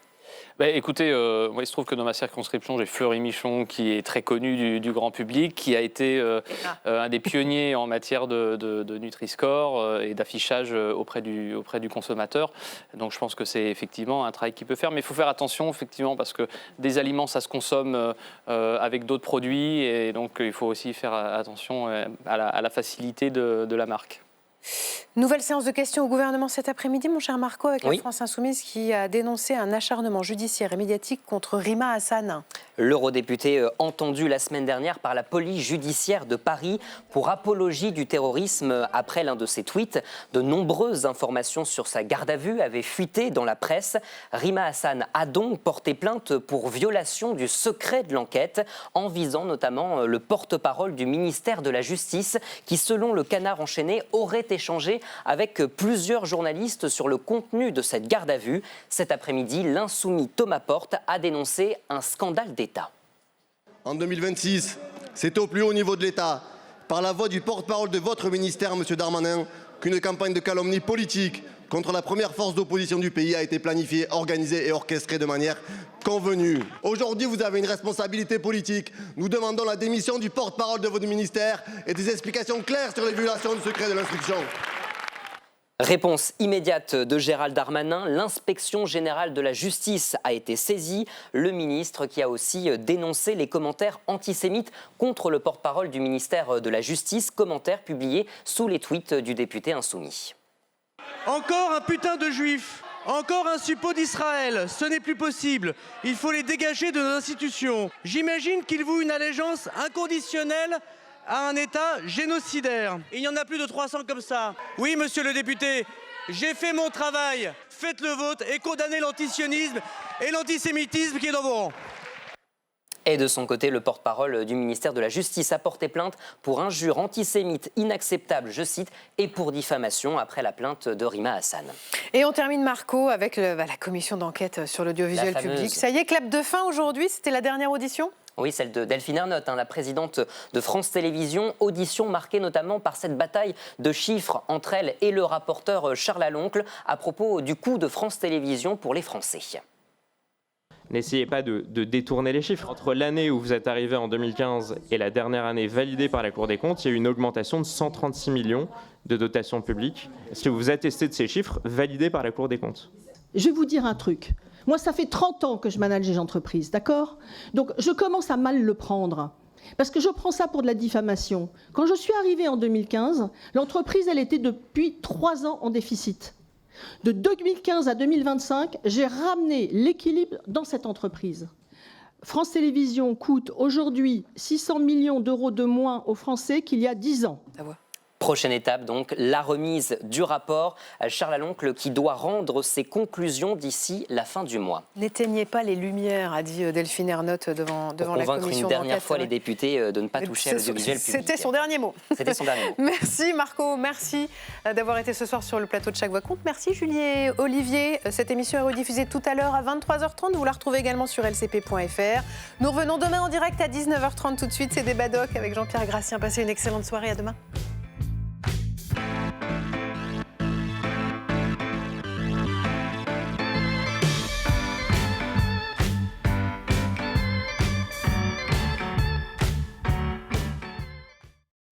Écoutez, moi, il se trouve que dans ma circonscription, j'ai Fleury-Michon, qui est très connu du grand public, qui a été un des pionniers en matière de Nutri-Score et d'affichage auprès du consommateur. Donc, je pense que c'est effectivement un travail qu'il peut faire. Mais il faut faire attention, effectivement, parce que des aliments, ça se consomme avec d'autres produits. Et donc, il faut aussi faire attention à la facilité de la marque. Nouvelle séance de questions au gouvernement cet après-midi, mon cher Marco, avec la France Insoumise qui a dénoncé un acharnement judiciaire et médiatique contre Rima Hassan. L'eurodéputé entendu la semaine dernière par la police judiciaire de Paris pour apologie du terrorisme après l'un de ses tweets. De nombreuses informations sur sa garde à vue avaient fuité dans la presse. Rima Hassan a donc porté plainte pour violation du secret de l'enquête en visant notamment le porte-parole du ministère de la Justice qui, selon le Canard enchaîné, aurait échangé avec plusieurs journalistes sur le contenu de cette garde à vue. Cet après-midi, l'insoumis Thomas Porte a dénoncé un scandale d'État. En 2026, c'est au plus haut niveau de l'État, par la voix du porte-parole de votre ministère, M. Darmanin, qu'une campagne de calomnie politique contre la première force d'opposition du pays a été planifiée, organisée et orchestrée de manière convenue. Aujourd'hui, vous avez une responsabilité politique. Nous demandons la démission du porte-parole de votre ministère et des explications claires sur les violations du secret de l'instruction. Réponse immédiate de Gérald Darmanin, l'inspection générale de la justice a été saisie. Le ministre qui a aussi dénoncé les commentaires antisémites contre le porte-parole du ministère de la Justice, commentaires publiés sous les tweets du député insoumis. Encore un putain de juif, encore un suppôt d'Israël, ce n'est plus possible. Il faut les dégager de nos institutions. J'imagine qu'ils vouent une allégeance inconditionnelle à un État génocidaire. Il y en a plus de 300 comme ça. Oui, monsieur le député, j'ai fait mon travail. Faites le vôtre et condamnez l'antisionisme et l'antisémitisme qui est dans vos rangs. Et de son côté, le porte-parole du ministère de la Justice a porté plainte pour injures antisémites inacceptables, je cite, et pour diffamation après la plainte de Rima Hassan. Et on termine, Marco, avec la commission d'enquête sur l'audiovisuel public. Ça y est, clap de fin aujourd'hui, c'était la dernière audition ? Oui, celle de Delphine Ernotte, la présidente de France Télévisions. Audition marquée notamment par cette bataille de chiffres entre elle et le rapporteur Charles Aloncle à propos du coût de France Télévisions pour les Français. N'essayez pas de détourner les chiffres. Entre l'année où vous êtes arrivé en 2015 et la dernière année validée par la Cour des comptes, il y a eu une augmentation de 136 millions de dotations publiques. Est-ce que vous attestez de ces chiffres validés par la Cour des comptes ? Je vais vous dire un truc. Moi, ça fait 30 ans que je manage les entreprises, d'accord ? Donc, je commence à mal le prendre. Parce que je prends ça pour de la diffamation. Quand je suis arrivée en 2015, l'entreprise, elle était depuis 3 ans en déficit. De 2015 à 2025, j'ai ramené l'équilibre dans cette entreprise. France Télévisions coûte aujourd'hui 600 millions d'euros de moins aux Français qu'il y a 10 ans. Prochaine étape, donc, la remise du rapport. Charles Aloncle qui doit rendre ses conclusions d'ici la fin du mois. N'éteignez pas les lumières, a dit Delphine Ernotte devant la commission d'enquête. Pour convaincre une dernière fois les députés de ne pas toucher à l'audiovisuel public. C'était son dernier mot. C'était son dernier mot. Merci Marco, merci d'avoir été ce soir sur le plateau de Chaque Voix Compte. Merci Julie et Olivier. Cette émission est rediffusée tout à l'heure à 23h30. Vous la retrouvez également sur lcp.fr. Nous revenons demain en direct à 19h30 tout de suite. C'est Débat Doc avec Jean-Pierre Gracien. Passez une excellente soirée. À demain.